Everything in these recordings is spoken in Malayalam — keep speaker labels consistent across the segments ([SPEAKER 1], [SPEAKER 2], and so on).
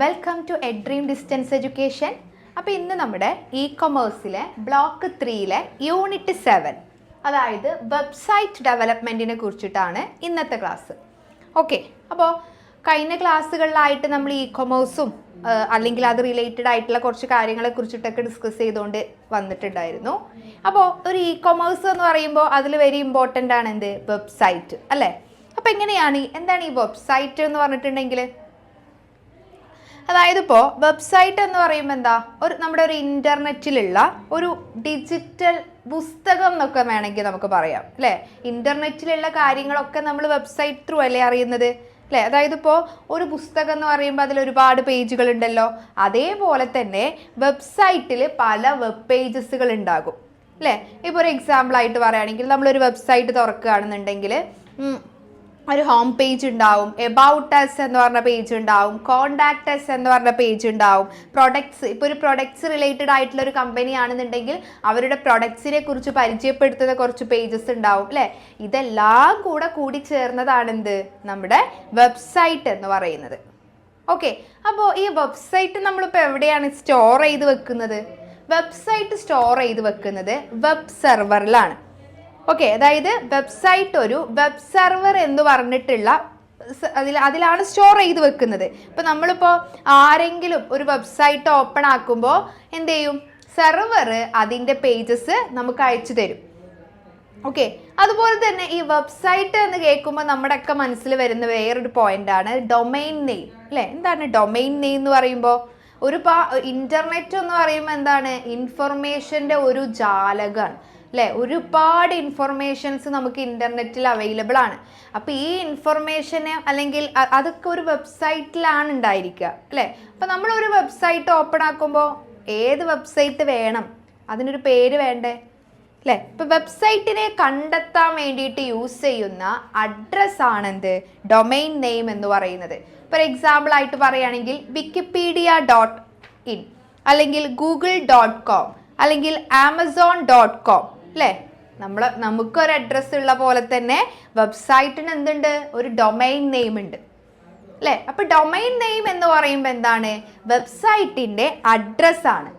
[SPEAKER 1] Welcome to Edream distance education. അപ്പോൾ ഇന്ന് നമ്മുടെ ഇ-കൊമേഴ്സിലെ ബ്ലോക്ക് 3-ലെ യൂണിറ്റ് 7, അതായത് വെബ്സൈറ്റ് ഡെവലപ്മെൻറ്റിനെ കുറിച്ചിട്ടാണ് ഇന്നത്തെ ക്ലാസ്. ഓക്കെ, അപ്പോൾ കഴിഞ്ഞ ക്ലാസ്സുകളിലായിട്ട് നമ്മൾ ഇ-കൊമേഴ്സും അല്ലെങ്കിൽ അത് റിലേറ്റഡ് ആയിട്ടുള്ള കുറച്ച് കാര്യങ്ങളെ കുറിച്ചിട്ടൊക്കെ ഡിസ്കസ് ചെയ്തുകൊണ്ട് വന്നിട്ടുണ്ടായിരുന്നു. അപ്പോൾ ഒരു ഇ-കൊമേഴ്സ് എന്ന് പറയുമ്പോൾ അതിൽ വെരി ഇമ്പോർട്ടൻ്റ് ആണ് എന്ത്, വെബ്സൈറ്റ് അല്ലേ. അപ്പോൾ എന്താണ് ഈ വെബ്സൈറ്റ് എന്ന് പറഞ്ഞിട്ടുണ്ടെങ്കിൽ, അതായത് ഇപ്പോൾ വെബ്സൈറ്റ് എന്ന് പറയുമ്പോൾ എന്താ, നമ്മുടെ ഒരു ഇൻ്റർനെറ്റിലുള്ള ഒരു ഡിജിറ്റൽ പുസ്തകം എന്നൊക്കെ വേണമെങ്കിൽ നമുക്ക് പറയാം അല്ലേ. ഇൻ്റർനെറ്റിലുള്ള കാര്യങ്ങളൊക്കെ നമ്മൾ വെബ്സൈറ്റ് ത്രൂ അല്ലേ അറിയുന്നത് അല്ലേ. അതായത് ഇപ്പോൾ ഒരു പുസ്തകം എന്ന് പറയുമ്പോൾ അതിൽ ഒരുപാട് പേജുകൾ ഉണ്ടല്ലോ, അതേപോലെ തന്നെ വെബ്സൈറ്റിൽ പല വെബ് പേജസുകൾ ഉണ്ടാകും അല്ലേ. ഇപ്പോൾ ഒരു എക്സാമ്പിൾ ആയിട്ട് പറയുകയാണെങ്കിൽ നമ്മളൊരു വെബ്സൈറ്റ് തുറക്കുകയാണെന്നുണ്ടെങ്കിൽ ഒരു ഹോം പേജ് ഉണ്ടാവും, എബൌട്ട് അസ് എന്ന് പറഞ്ഞ പേജ് ഉണ്ടാവും, കോണ്ടാക്ട് അസ് എന്ന് പറഞ്ഞ പേജ് ഉണ്ടാവും, പ്രൊഡക്ട്സ്, ഇപ്പോൾ ഒരു പ്രൊഡക്ട്സ് റിലേറ്റഡ് ആയിട്ടുള്ള ഒരു കമ്പനി ആണെന്നുണ്ടെങ്കിൽ അവരുടെ പ്രൊഡക്ട്സിനെ കുറിച്ച് പരിചയപ്പെടുത്തുന്ന കുറച്ച് പേജസ് ഉണ്ടാവും അല്ലേ. ഇതെല്ലാം കൂടി ചേർന്നതാണ് എന്ത്, നമ്മുടെ വെബ്സൈറ്റ് എന്ന് പറയുന്നത്. ഓക്കെ, അപ്പോൾ ഈ വെബ്സൈറ്റ് നമ്മളിപ്പോൾ എവിടെയാണ് സ്റ്റോർ ചെയ്ത് വെക്കുന്നത്? വെബ്സൈറ്റ് സ്റ്റോർ ചെയ്ത് വെക്കുന്നത് വെബ് സെർവറിലാണ്. ഓക്കെ, അതായത് വെബ്സൈറ്റ് ഒരു വെബ് സെർവർ എന്ന് പറഞ്ഞിട്ടുള്ള അതിലാണ് സ്റ്റോർ ചെയ്ത് വെക്കുന്നത്. ഇപ്പം നമ്മളിപ്പോൾ ആരെങ്കിലും ഒരു വെബ്സൈറ്റ് ഓപ്പൺ ആക്കുമ്പോൾ എന്ത് ചെയ്യും, സെർവർ അതിൻ്റെ പേജസ് നമുക്ക് അയച്ചു തരും. ഓക്കെ, അതുപോലെ തന്നെ ഈ വെബ്സൈറ്റ് എന്ന് കേൾക്കുമ്പോൾ നമ്മുടെയൊക്കെ മനസ്സിൽ വരുന്ന വേറൊരു പോയിന്റാണ് ഡൊമൈൻ നെയിം അല്ലേ. എന്താണ് ഡൊമൈൻ നെയിം എന്ന് പറയുമ്പോൾ? ഇന്റർനെറ്റ് എന്ന് പറയുമ്പോൾ എന്താണ്, ഇൻഫർമേഷൻ്റെ ഒരു ജാലകമാണ് അല്ലേ. ഒരുപാട് ഇൻഫർമേഷൻസ് നമുക്ക് ഇൻ്റർനെറ്റിൽ അവൈലബിൾ ആണ്. അപ്പോൾ ഈ ഇൻഫർമേഷന് അല്ലെങ്കിൽ അതൊക്കെ ഒരു വെബ്സൈറ്റിലാണ് ഉണ്ടായിരിക്കുക അല്ലേ. അപ്പോൾ നമ്മളൊരു വെബ്സൈറ്റ് ഓപ്പൺ ആക്കുമ്പോൾ ഏത് വെബ്സൈറ്റ് വേണം, അതിനൊരു പേര് വേണ്ടേ അല്ലേ. ഇപ്പോൾ വെബ്സൈറ്റിനെ കണ്ടെത്താൻ വേണ്ടിയിട്ട് യൂസ് ചെയ്യുന്ന അഡ്രസ്സാണ് എന്ത്, ഡൊമൈൻ നെയിം എന്ന് പറയുന്നത്. ഫോർ എക്സാമ്പിൾ ആയിട്ട് പറയുകയാണെങ്കിൽ wikipedia.in അല്ലെങ്കിൽ google.com അല്ലെങ്കിൽ amazon.com അല്ലേ. നമുക്കൊരു അഡ്രസ്സ് ഉള്ള പോലെ തന്നെ വെബ്സൈറ്റിന് എന്തുണ്ട്, ഒരു ഡൊമൈൻ നെയിം ഉണ്ട് അല്ലേ. അപ്പോൾ ഡൊമൈൻ നെയിം എന്ന് പറയുമ്പോൾ എന്താണ്, വെബ്സൈറ്റിൻ്റെ അഡ്രസ്സാണ്.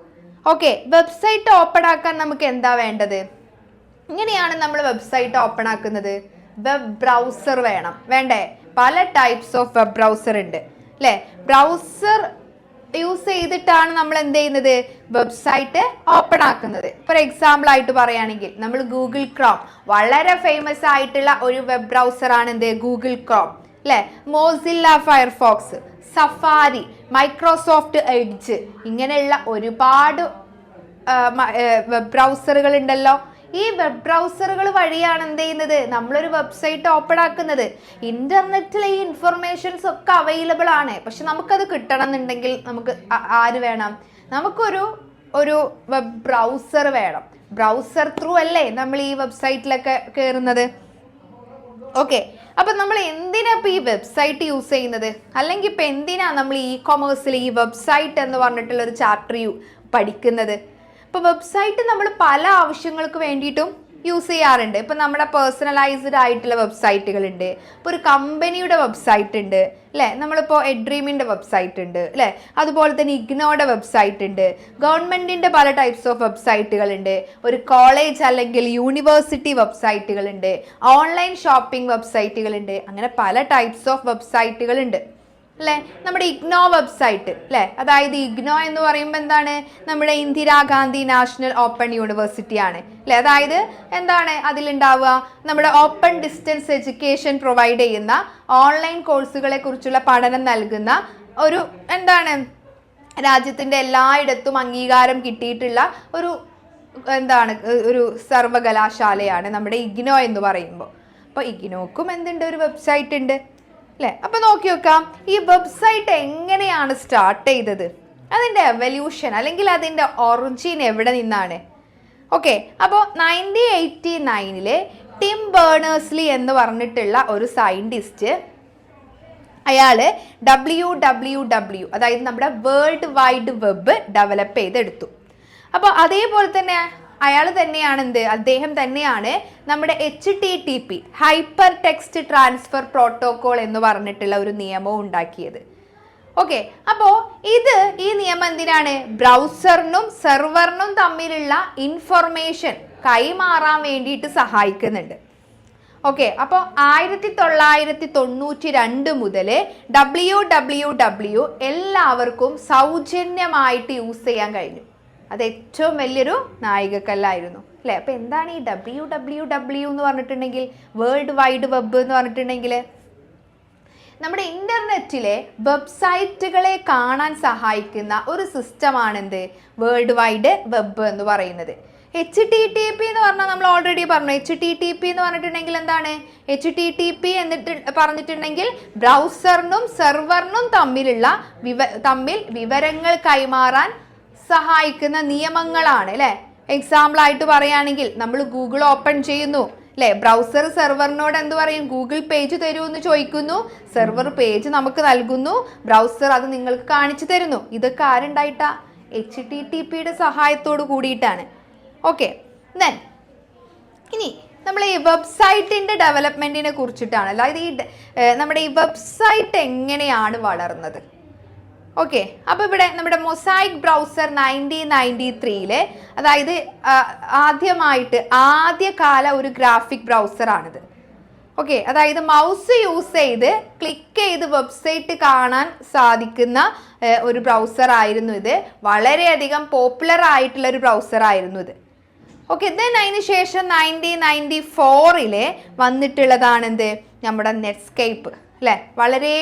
[SPEAKER 1] ഓക്കെ, വെബ്സൈറ്റ് ഓപ്പൺ ആക്കാൻ നമുക്ക് എന്താ വേണ്ടത്? ഇങ്ങനെയാണ് നമ്മൾ വെബ്സൈറ്റ് ഓപ്പൺ ആക്കുന്നത്. വെബ് ബ്രൗസർ വേണ്ടേ? പല ടൈപ്സ് ഓഫ് വെബ് ബ്രൗസർ ഉണ്ട് അല്ലേ. ബ്രൗസർ യൂസ് ചെയ്തിട്ടാണ് നമ്മൾ എന്ത് ചെയ്യുന്നത്, വെബ്സൈറ്റ് ഓപ്പൺ ആക്കുന്നത്. ഫോർ എക്സാമ്പിൾ ആയിട്ട് പറയുകയാണെങ്കിൽ നമ്മൾ ഗൂഗിൾ ക്രോം, വളരെ ഫേമസ് ആയിട്ടുള്ള ഒരു വെബ് ബ്രൗസർ ആണ് എന്ത്, ഗൂഗിൾ ക്രോം അല്ലേ. Mozilla Firefox, safari, Microsoft edge, ഇങ്ങനെയുള്ള ഒരുപാട് വെബ് ബ്രൗസറുകൾ ഉണ്ടല്ലോ. ഈ വെബ് ബ്രൗസറുകൾ വഴിയാണ് എന്ത് ചെയ്യുന്നത്, നമ്മളൊരു വെബ്സൈറ്റ് ഓപ്പൺ ആക്കുന്നത്. ഇന്റർനെറ്റിൽ ഈ ഇൻഫർമേഷൻസ് ഒക്കെ അവൈലബിൾ ആണ്, പക്ഷെ നമുക്കത് കിട്ടണം എന്നുണ്ടെങ്കിൽ നമുക്ക് ആര് വേണം, നമുക്കൊരു വെബ് ബ്രൗസർ വേണം. ബ്രൗസർ ത്രൂ അല്ലേ നമ്മൾ ഈ വെബ്സൈറ്റിലൊക്കെ കയറുന്നത്. ഓക്കെ, അപ്പം നമ്മൾ എന്തിനാ ഇപ്പോൾ ഈ വെബ്സൈറ്റ് യൂസ് ചെയ്യുന്നത്, അല്ലെങ്കിൽ ഇപ്പം എന്തിനാ നമ്മൾ ഇ-കൊമേഴ്സിൽ ഈ വെബ്സൈറ്റ് എന്ന് പറഞ്ഞിട്ടുള്ള ഒരു ചാപ്റ്റർ പഠിക്കുന്നത്? ഇപ്പോൾ വെബ്സൈറ്റ് നമ്മൾ പല ആവശ്യങ്ങൾക്ക് വേണ്ടിയിട്ടും യൂസ് ചെയ്യാറുണ്ട്. ഇപ്പം നമ്മുടെ പേഴ്സണലൈസ്ഡ് ആയിട്ടുള്ള വെബ്സൈറ്റുകളുണ്ട്, ഇപ്പോൾ ഒരു കമ്പനിയുടെ വെബ്സൈറ്റ് ഉണ്ട് അല്ലേ, നമ്മളിപ്പോൾ എഡ്രീമിൻ്റെ വെബ്സൈറ്റ് ഉണ്ട് അല്ലേ, അതുപോലെ തന്നെ ഇഗ്നോയുടെ വെബ്സൈറ്റ് ഉണ്ട്, ഗവൺമെൻറ്റിൻ്റെ പല ടൈപ്സ് ഓഫ് വെബ്സൈറ്റുകളുണ്ട്, ഒരു കോളേജ് അല്ലെങ്കിൽ യൂണിവേഴ്സിറ്റി വെബ്സൈറ്റുകളുണ്ട്, ഓൺലൈൻ ഷോപ്പിംഗ് വെബ്സൈറ്റുകളുണ്ട്, അങ്ങനെ പല ടൈപ്സ് ഓഫ് വെബ്സൈറ്റുകളുണ്ട് അല്ലേ. നമ്മുടെ ഇഗ്നോ വെബ്സൈറ്റ് അല്ലേ, അതായത് ഇഗ്നോ എന്ന് പറയുമ്പോൾ എന്താണ്, നമ്മുടെ ഇന്ദിരാഗാന്ധി നാഷണൽ ഓപ്പൺ യൂണിവേഴ്സിറ്റി ആണ് അല്ലേ. അതായത് എന്താണ് അതിലുണ്ടാവുക, നമ്മുടെ ഓപ്പൺ ഡിസ്റ്റൻസ് എഡ്യൂക്കേഷൻ പ്രൊവൈഡ് ചെയ്യുന്ന ഓൺലൈൻ കോഴ്സുകളെ കുറിച്ചുള്ള പഠനം നൽകുന്ന ഒരു എന്താണ്, രാജ്യത്തിൻ്റെ എല്ലായിടത്തും അംഗീകാരം കിട്ടിയിട്ടുള്ള ഒരു സർവകലാശാലയാണ് നമ്മുടെ ഇഗ്നോ എന്ന് പറയുമ്പോൾ. അപ്പോൾ ഇഗ്നോക്കും എന്തുണ്ട്, ഒരു വെബ്സൈറ്റ് ഉണ്ട് അല്ലേ. അപ്പോൾ നോക്കി നോക്കാം, ഈ വെബ്സൈറ്റ് എങ്ങനെയാണ് സ്റ്റാർട്ട് ചെയ്തത്, അതിൻ്റെ എവല്യൂഷൻ അല്ലെങ്കിൽ അതിൻ്റെ ഒറിജിൻ എവിടെ നിന്നാണ്. ഓക്കെ, അപ്പോൾ 1989 ടിം ബേണേഴ്സ്ലി എന്ന് പറഞ്ഞിട്ടുള്ള ഒരു സയൻറ്റിസ്റ്റ്, അയാൾ WWW അതായത് നമ്മുടെ വേൾഡ് വൈഡ് വെബ് ഡെവലപ്പ് ചെയ്തെടുത്തു. അപ്പോൾ അതേപോലെ തന്നെ അദ്ദേഹം തന്നെയാണ് നമ്മുടെ HTTP hyper text transfer protocol എന്ന് പറഞ്ഞിട്ടുള്ള ഒരു നിയമവും ഉണ്ടാക്കിയത്. ഓക്കെ, അപ്പോൾ ഈ നിയമം എന്തിനാണ്? ബ്രൗസറിനും സെർവറിനും തമ്മിലുള്ള ഇൻഫർമേഷൻ കൈമാറാൻ വേണ്ടിയിട്ട് സഹായിക്കുന്നുണ്ട്. ഓക്കെ, അപ്പോൾ 1992 മുതൽ WWW എല്ലാവർക്കും സൗജന്യമായിട്ട് യൂസ് ചെയ്യാൻ കഴിഞ്ഞു. അത് ഏറ്റവും വലിയൊരു നാഴികക്കല്ലായിരുന്നു അല്ലേ? അപ്പോൾ എന്താണ് ഈ WWW എന്ന് പറഞ്ഞിട്ടുണ്ടെങ്കിൽ? വേൾഡ് വൈഡ് വെബ് എന്ന് പറഞ്ഞിട്ടുണ്ടെങ്കിൽ നമ്മുടെ ഇന്റർനെറ്റിലെ വെബ്സൈറ്റുകളെ കാണാൻ സഹായിക്കുന്ന ഒരു സിസ്റ്റമാണെന്ത്? വേൾഡ് വൈഡ് വെബ് എന്ന് പറയുന്നത്. HTTP എന്ന് പറഞ്ഞാൽ നമ്മൾ ഓൾറെഡി പറഞ്ഞു. HTTP എന്ന് പറഞ്ഞിട്ടുണ്ടെങ്കിൽ എന്താണ്? HTTP എന്നിട്ട് പറഞ്ഞിട്ടുണ്ടെങ്കിൽ ബ്രൗസറിനും സെർവറിനും തമ്മിൽ വിവരങ്ങൾ കൈമാറാൻ സഹായിക്കുന്ന നിയമങ്ങളാണ് അല്ലേ? എക്സാമ്പിൾ ആയിട്ട് പറയുകയാണെങ്കിൽ നമ്മൾ ഗൂഗിൾ ഓപ്പൺ ചെയ്യുന്നു അല്ലേ? ബ്രൗസർ സെർവറിനോട് എന്ത് പറയും? ഗൂഗിൾ പേജ് തരൂ എന്ന് ചോദിക്കുന്നു. സെർവർ പേജ് നമുക്ക് നൽകുന്നു. ബ്രൗസർ അത് നിങ്ങൾക്ക് കാണിച്ചു തരുന്നു. ഇതൊക്കെ ആരുണ്ടായിട്ടാ? HTTPയുടെ സഹായത്തോട് കൂടിയിട്ടാണ്. ഓക്കെ, ദെൻ ഇനി നമ്മൾ ഈ വെബ്സൈറ്റിന്റെ ഡെവലപ്മെന്റിനെ കുറിച്ചിട്ടാണ്. അതായത് നമ്മുടെ ഈ വെബ്സൈറ്റ് എങ്ങനെയാണ് വളർന്നത്? ഓക്കെ, അപ്പോൾ ഇവിടെ നമ്മുടെ മൊസൈക്ക് ബ്രൗസർ 1993 അതായത് ആദ്യകാല ഒരു ഗ്രാഫിക് ബ്രൗസറാണിത്. ഓക്കെ, അതായത് മൗസ് യൂസ് ചെയ്ത് ക്ലിക്ക് ചെയ്ത് വെബ്സൈറ്റ് കാണാൻ സാധിക്കുന്ന ഒരു ബ്രൗസർ ആയിരുന്നു ഇത്. വളരെയധികം പോപ്പുലർ ആയിട്ടുള്ള ഒരു ബ്രൗസർ ആയിരുന്നു ഇത്. ഓക്കെ, ദെൻ അതിന് ശേഷം 1994 വന്നിട്ടുള്ളതാണ് എന്ത്? നമ്മുടെ നെറ്റ്സ്കേപ്പ് അല്ലേ? വളരെ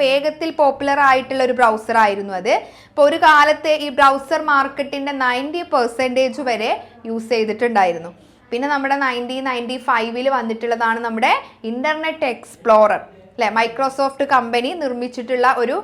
[SPEAKER 1] വേഗത്തിൽ പോപ്പുലർ ആയിട്ടുള്ള ഒരു ബ്രൗസർ ആയിരുന്നു അത്. ഇപ്പോൾ ഒരു കാലത്ത് ഈ ബ്രൗസർ മാർക്കറ്റിന്റെ 90% വരെ യൂസ് ചെയ്തിട്ടുണ്ടായിരുന്നു. പിന്നെ നമ്മുടെ 1995 വന്നിട്ടുള്ളതാണ് നമ്മുടെ ഇന്റർനെറ്റ് എക്സ്പ്ലോറർ അല്ലേ? മൈക്രോസോഫ്റ്റ് കമ്പനി നിർമ്മിച്ചിട്ടുള്ള ഒരു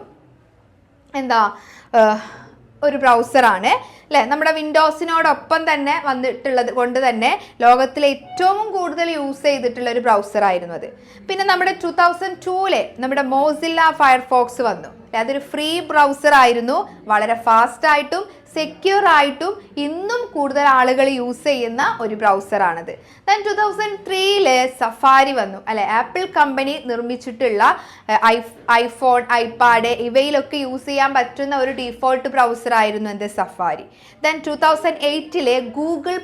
[SPEAKER 1] ബ്രൗസറാണ് അല്ലേ? നമ്മുടെ വിൻഡോസിനോടൊപ്പം തന്നെ വന്നിട്ടുള്ളത് കൊണ്ട് തന്നെ ലോകത്തിലെ ഏറ്റവും കൂടുതൽ യൂസ് ചെയ്തിട്ടുള്ള ഒരു ബ്രൗസർ ആയിരുന്നു അത്. പിന്നെ നമ്മുടെ 2002 നമ്മുടെ മോസില്ല ഫയർഫോക്സ് വന്നു. അതൊരു ഫ്രീ ബ്രൗസർ ആയിരുന്നു. വളരെ ഫാസ്റ്റ് ആയിട്ടും സെക്യൂർ ആയിട്ടും ഇന്നും കൂടുതൽ ആളുകൾ യൂസ് ചെയ്യുന്ന ഒരു ബ്രൗസറാണിത്. ദെൻ 2003 സഫാരി വന്നു അല്ലെ? ആപ്പിൾ കമ്പനി നിർമ്മിച്ചിട്ടുള്ള ഐഫോൺ, ഐപാഡ് ഇവയിലൊക്കെ യൂസ് ചെയ്യാൻ പറ്റുന്ന ഒരു ഡീഫോൾട്ട് ബ്രൗസർ ആയിരുന്നു എന്ത്? സഫാരി. ദെൻ 2008 ഗൂഗിൾ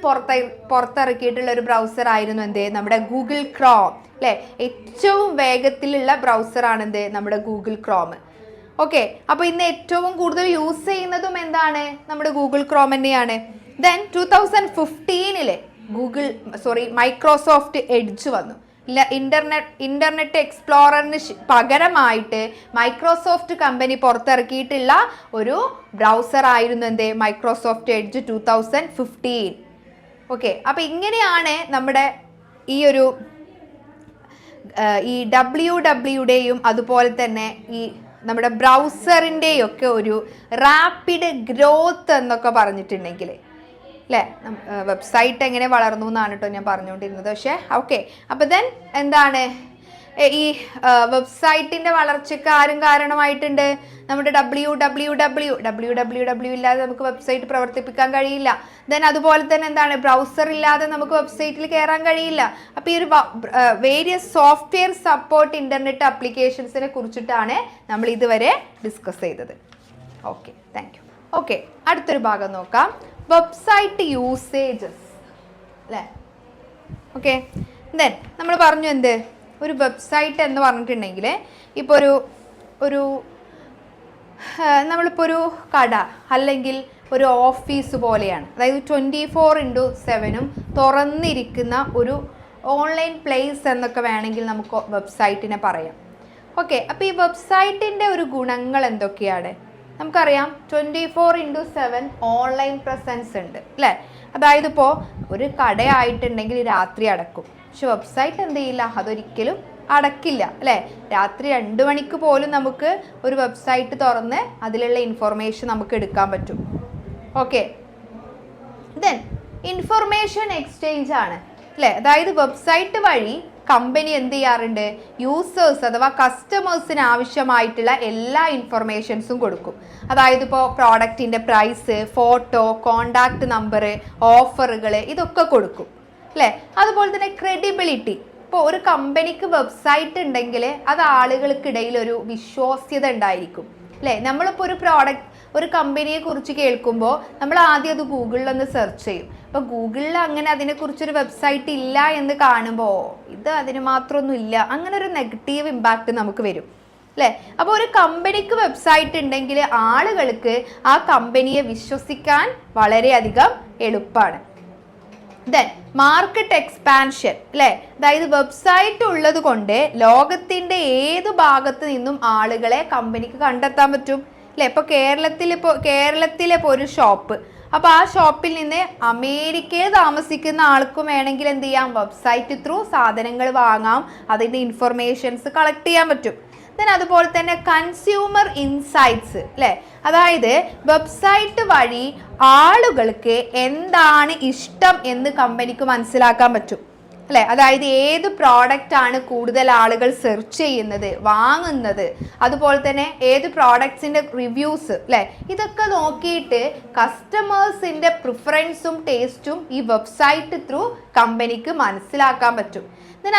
[SPEAKER 1] പുറത്തിറക്കിയിട്ടുള്ള ഒരു ബ്രൗസർ ആയിരുന്നു എന്ത്? നമ്മുടെ ഗൂഗിൾ ക്രോം അല്ലെ? ഏറ്റവും വേഗത്തിലുള്ള ബ്രൗസറാണ് എന്ത്? നമ്മുടെ ഗൂഗിൾ ക്രോം. ഓക്കെ, അപ്പോൾ ഇന്ന് ഏറ്റവും കൂടുതൽ യൂസ് ചെയ്യുന്നതും എന്താണ്? നമ്മുടെ ഗൂഗിൾ ക്രോം തന്നെയാണ്. ദെൻ 2015 മൈക്രോസോഫ്റ്റ് എഡ്ജ് വന്നു. ഇന്റർനെറ്റ് എക്സ്പ്ലോററിന് പകരമായിട്ട് മൈക്രോസോഫ്റ്റ് കമ്പനി പുറത്തിറക്കിയിട്ടുള്ള ഒരു ബ്രൗസർ ആയിരുന്നു എന്ത്? Microsoft edge 2015. ഓക്കെ, അപ്പോൾ ഇങ്ങനെയാണ് നമ്മുടെ ഈ WWWയുടെയും അതുപോലെ തന്നെ ഈ നമ്മുടെ ബ്രൗസറിൻ്റെയൊക്കെ ഒരു റാപ്പിഡ് ഗ്രോത്ത് എന്നൊക്കെ പറഞ്ഞിട്ടുണ്ടെങ്കിൽ അല്ലേ? വെബ്സൈറ്റ് എങ്ങനെ വളർന്നു എന്നാണ് കേട്ടോ ഞാൻ പറഞ്ഞുകൊണ്ടിരുന്നത്. പക്ഷേ ഓക്കെ, അപ്പോൾ ദെൻ എന്താണ് ഈ വെബ്സൈറ്റിൻ്റെ വളർച്ചയ്ക്ക് ആരും കാരണമായിട്ടുണ്ട്? നമ്മുടെ WWW ഇല്ലാതെ നമുക്ക് വെബ്സൈറ്റ് പ്രവർത്തിപ്പിക്കാൻ കഴിയില്ല. ദെൻ അതുപോലെ തന്നെ എന്താണ്? ബ്രൗസർ ഇല്ലാതെ നമുക്ക് വെബ്സൈറ്റിൽ കയറാൻ കഴിയില്ല. അപ്പോൾ ഈ ഒരു വേരിയസ് സോഫ്റ്റ്വെയർ സപ്പോർട്ട് ഇന്റർനെറ്റ് ആപ്ലിക്കേഷൻസിനെ കുറിച്ചിട്ടാണ് നമ്മൾ ഇതുവരെ ഡിസ്കസ് ചെയ്തത്. Okay, thank you. ഓക്കെ, അടുത്തൊരു ഭാഗം നോക്കാം. വെബ്സൈറ്റ് യൂസേജസ് അല്ലേ? ഓക്കെ, ദെൻ നമ്മൾ പറഞ്ഞു എന്ത്? ഒരു വെബ്സൈറ്റ് എന്ന് പറഞ്ഞിട്ടുണ്ടെങ്കിൽ ഇപ്പോൾ നമ്മളിപ്പോൾ ഒരു കട അല്ലെങ്കിൽ ഒരു ഓഫീസ് പോലെയാണ്. അതായത് 24/7 തുറന്നിരിക്കുന്ന ഒരു ഓൺലൈൻ പ്ലേസ് എന്നൊക്കെ വേണമെങ്കിൽ നമുക്ക് വെബ്സൈറ്റിനെ പറയാം. ഓക്കെ, അപ്പോൾ ഈ വെബ്സൈറ്റിൻ്റെ ഒരു ഗുണങ്ങൾ എന്തൊക്കെയാണ്? നമുക്കറിയാം 24/7 ഓൺലൈൻ പ്രസൻസ് ഉണ്ട് അല്ലേ? അതായത് ഇപ്പോൾ ഒരു കടയായിട്ടുണ്ടെങ്കിൽ രാത്രി അടക്കും. പക്ഷെ വെബ്സൈറ്റ് എന്ത് ചെയ്യില്ല? അതൊരിക്കലും അടക്കില്ല അല്ലേ? രാത്രി 2 മണിക്ക് പോലും നമുക്ക് ഒരു വെബ്സൈറ്റ് തുറന്ന് അതിലുള്ള ഇൻഫർമേഷൻ നമുക്ക് എടുക്കാൻ പറ്റും. ഓക്കെ, ദെൻ ഇൻഫർമേഷൻ എക്സ്ചേഞ്ച് ആണ് അല്ലേ? അതായത് വെബ്സൈറ്റ് വഴി കമ്പനി എന്ത് ചെയ്യാറുണ്ട്? യൂസേഴ്സ് അഥവാ കസ്റ്റമേഴ്സിന് ആവശ്യമായിട്ടുള്ള എല്ലാ ഇൻഫർമേഷൻസും കൊടുക്കും. അതായത് ഇപ്പോൾ പ്രോഡക്റ്റിൻ്റെ പ്രൈസ്, ഫോട്ടോ, കോണ്ടാക്ട് നമ്പർ, ഓഫറുകൾ ഇതൊക്കെ കൊടുക്കും അല്ലേ? അതുപോലെ തന്നെ ക്രെഡിബിലിറ്റി ഇപ്പോൾ ഒരു കമ്പനിക്ക് വെബ്സൈറ്റ് ഉണ്ടെങ്കിൽ അത് ആളുകൾക്കിടയിൽ ഒരു വിശ്വാസ്യത ഉണ്ടായിരിക്കും അല്ലേ. നമ്മളിപ്പോൾ ഒരു കമ്പനിയെ കുറിച്ച് കേൾക്കുമ്പോൾ നമ്മൾ ആദ്യം അത് ഗൂഗിളിലൊന്ന് സെർച്ച് ചെയ്യും. അപ്പോൾ ഗൂഗിളിൽ അങ്ങനെ അതിനെക്കുറിച്ചൊരു വെബ്സൈറ്റ് ഇല്ല എന്ന് കാണുമ്പോൾ ഇത് അതിന് മാത്രമൊന്നും ഇല്ല, അങ്ങനെ ഒരു നെഗറ്റീവ് ഇമ്പാക്റ്റ് നമുക്ക് വരും അല്ലേ. അപ്പോൾ ഒരു കമ്പനിക്ക് വെബ്സൈറ്റ് ഉണ്ടെങ്കിൽ ആളുകൾക്ക് ആ കമ്പനിയെ വിശ്വസിക്കാൻ വളരെയധികം എളുപ്പമാണ്. ദെൻ മാർക്കറ്റ് എക്സ്പാൻഷൻ അല്ലേ, അതായത് വെബ്സൈറ്റ് ഉള്ളത് കൊണ്ട് ലോകത്തിൻ്റെ ഏത് ഭാഗത്ത് നിന്നും ആളുകളെ കമ്പനിക്ക് കണ്ടെത്താൻ പറ്റും അല്ലേ. ഇപ്പോൾ കേരളത്തിലെ ഒരു ഷോപ്പ്, അപ്പോൾ ആ ഷോപ്പിൽ നിന്ന് അമേരിക്കയിൽ താമസിക്കുന്ന ആൾക്കും വേണമെങ്കിൽ എന്ത് ചെയ്യാം, വെബ്സൈറ്റ് ത്രൂ സാധനങ്ങൾ വാങ്ങാം, അതിൻ്റെ ഇൻഫർമേഷൻസ് കളക്ട് ചെയ്യാൻ പറ്റും. അതുപോലെ തന്നെ കൺസ്യൂമർ ഇൻസൈറ്റ്സ് അല്ലേ, അതായത് വെബ്സൈറ്റ് വഴി ആളുകൾക്ക് എന്താണ് ഇഷ്ടം എന്ന് കമ്പനിക്ക് മനസ്സിലാക്കാൻ പറ്റും അല്ലേ. അതായത് ഏത് പ്രോഡക്റ്റ് ആണ് കൂടുതൽ ആളുകൾ സെർച്ച് ചെയ്യുന്നത്, വാങ്ങുന്നത്, അതുപോലെ തന്നെ ഏത് പ്രോഡക്ട്സിൻ്റെ റിവ്യൂസ് അല്ലേ, ഇതൊക്കെ നോക്കിയിട്ട് കസ്റ്റമേഴ്സിൻ്റെ പ്രിഫറൻസും ടേസ്റ്റും ഈ വെബ്സൈറ്റ് ത്രൂ കമ്പനിക്ക് മനസ്സിലാക്കാൻ പറ്റും.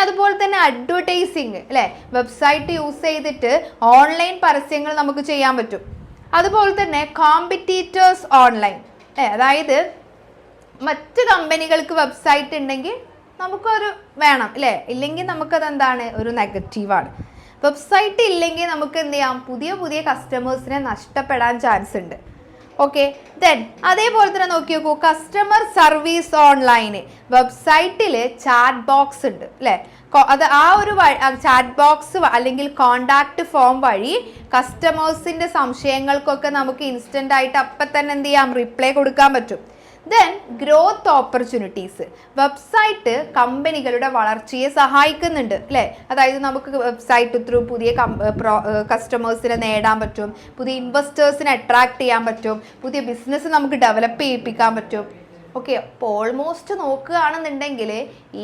[SPEAKER 1] അതുപോലെ തന്നെ അഡ്വർടൈസിങ് അല്ലേ, വെബ്സൈറ്റ് യൂസ് ചെയ്തിട്ട് ഓൺലൈൻ പരസ്യങ്ങൾ നമുക്ക് ചെയ്യാൻ പറ്റും. അതുപോലെ തന്നെ കോമ്പറ്റീറ്റേഴ്സ് ഓൺലൈൻ അല്ലേ, അതായത് മറ്റ് കമ്പനികൾക്ക് വെബ്സൈറ്റ് ഉണ്ടെങ്കിൽ നമുക്കൊരു വേണം അല്ലേ, ഇല്ലെങ്കിൽ നമുക്കത് എന്താണ്, ഒരു നെഗറ്റീവാണ്. വെബ്സൈറ്റ് ഇല്ലെങ്കിൽ നമുക്ക് എന്ത് ചെയ്യാം, പുതിയ കസ്റ്റമേഴ്സിനെ നഷ്ടപ്പെടാൻ ചാൻസ് ഉണ്ട്. ഓക്കെ, ദെൻ അതേപോലെ തന്നെ നോക്കി നോക്കൂ, കസ്റ്റമർ സർവീസ് ഓൺലൈന് വെബ്സൈറ്റിൽ ചാറ്റ് ബോക്സ് ഉണ്ട് അല്ലേ. അത് ആ ഒരു ചാറ്റ് ബോക്സ് അല്ലെങ്കിൽ കോണ്ടാക്ട് ഫോം വഴി കസ്റ്റമേഴ്സിൻ്റെ സംശയങ്ങൾക്കൊക്കെ നമുക്ക് ഇൻസ്റ്റൻ്റ് ആയിട്ട് അപ്പം തന്നെ എന്ത് ചെയ്യാം, റിപ്ലൈ കൊടുക്കാൻ പറ്റും. ദെൻ ഗ്രോത്ത് ഓപ്പർച്യൂണിറ്റീസ്, വെബ്സൈറ്റ് കമ്പനികളുടെ വളർച്ചയെ സഹായിക്കുന്നുണ്ട് അല്ലേ. അതായത് നമുക്ക് വെബ്സൈറ്റ് ത്രൂ പുതിയ കസ്റ്റമേഴ്സിനെ നേടാൻ പറ്റും, പുതിയ ഇൻവെസ്റ്റേഴ്സിനെ അട്രാക്ട് ചെയ്യാൻ പറ്റും, പുതിയ ബിസിനസ് നമുക്ക് ഡെവലപ്പ് ചെയ്യിപ്പിക്കാൻ പറ്റും. ഓക്കെ, അപ്പോൾ ഓൾമോസ്റ്റ് നോക്കുകയാണെന്നുണ്ടെങ്കിൽ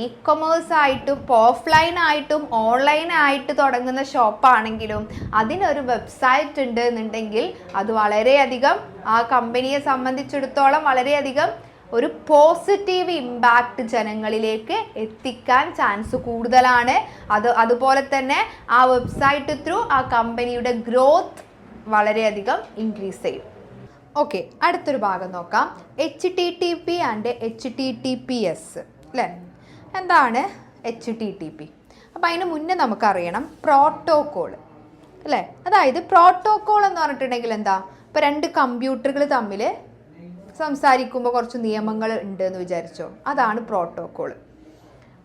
[SPEAKER 1] ഇ കൊമേഴ്സ് ആയിട്ടും ഓഫ്ലൈൻ ആയിട്ടും ഓൺലൈൻ ആയിട്ട് തുടങ്ങുന്ന ഷോപ്പാണെങ്കിലും അതിനൊരു വെബ്സൈറ്റ് ഉണ്ട് എന്നുണ്ടെങ്കിൽ അത് വളരെയധികം ആ കമ്പനിയെ സംബന്ധിച്ചിടത്തോളം വളരെയധികം ഒരു പോസിറ്റീവ് ഇമ്പാക്റ്റ് ജനങ്ങളിലേക്ക് എത്തിക്കാൻ ചാൻസ് കൂടുതലാണ്. അതുപോലെ തന്നെ ആ വെബ്സൈറ്റ് ത്രൂ ആ കമ്പനിയുടെ ഗ്രോത്ത് വളരെയധികം ഇൻക്രീസ് ചെയ്യും. ഓക്കെ, അടുത്തൊരു ഭാഗം നോക്കാം, HTTP ആൻഡ് HTTPS അല്ലേ. എന്താണ് HTTP? അപ്പോൾ അതിന് മുന്നേ നമുക്കറിയണം പ്രോട്ടോക്കോൾ അല്ലേ. അതായത് പ്രോട്ടോക്കോൾ എന്ന് പറഞ്ഞിട്ടുണ്ടെങ്കിൽ എന്താ, ഇപ്പോൾ രണ്ട് കമ്പ്യൂട്ടറുകൾ തമ്മിൽ സംസാരിക്കുമ്പോൾ കുറച്ച് നിയമങ്ങൾ ഉണ്ട് എന്ന് വിചാരിച്ചോ, അതാണ് പ്രോട്ടോക്കോൾ.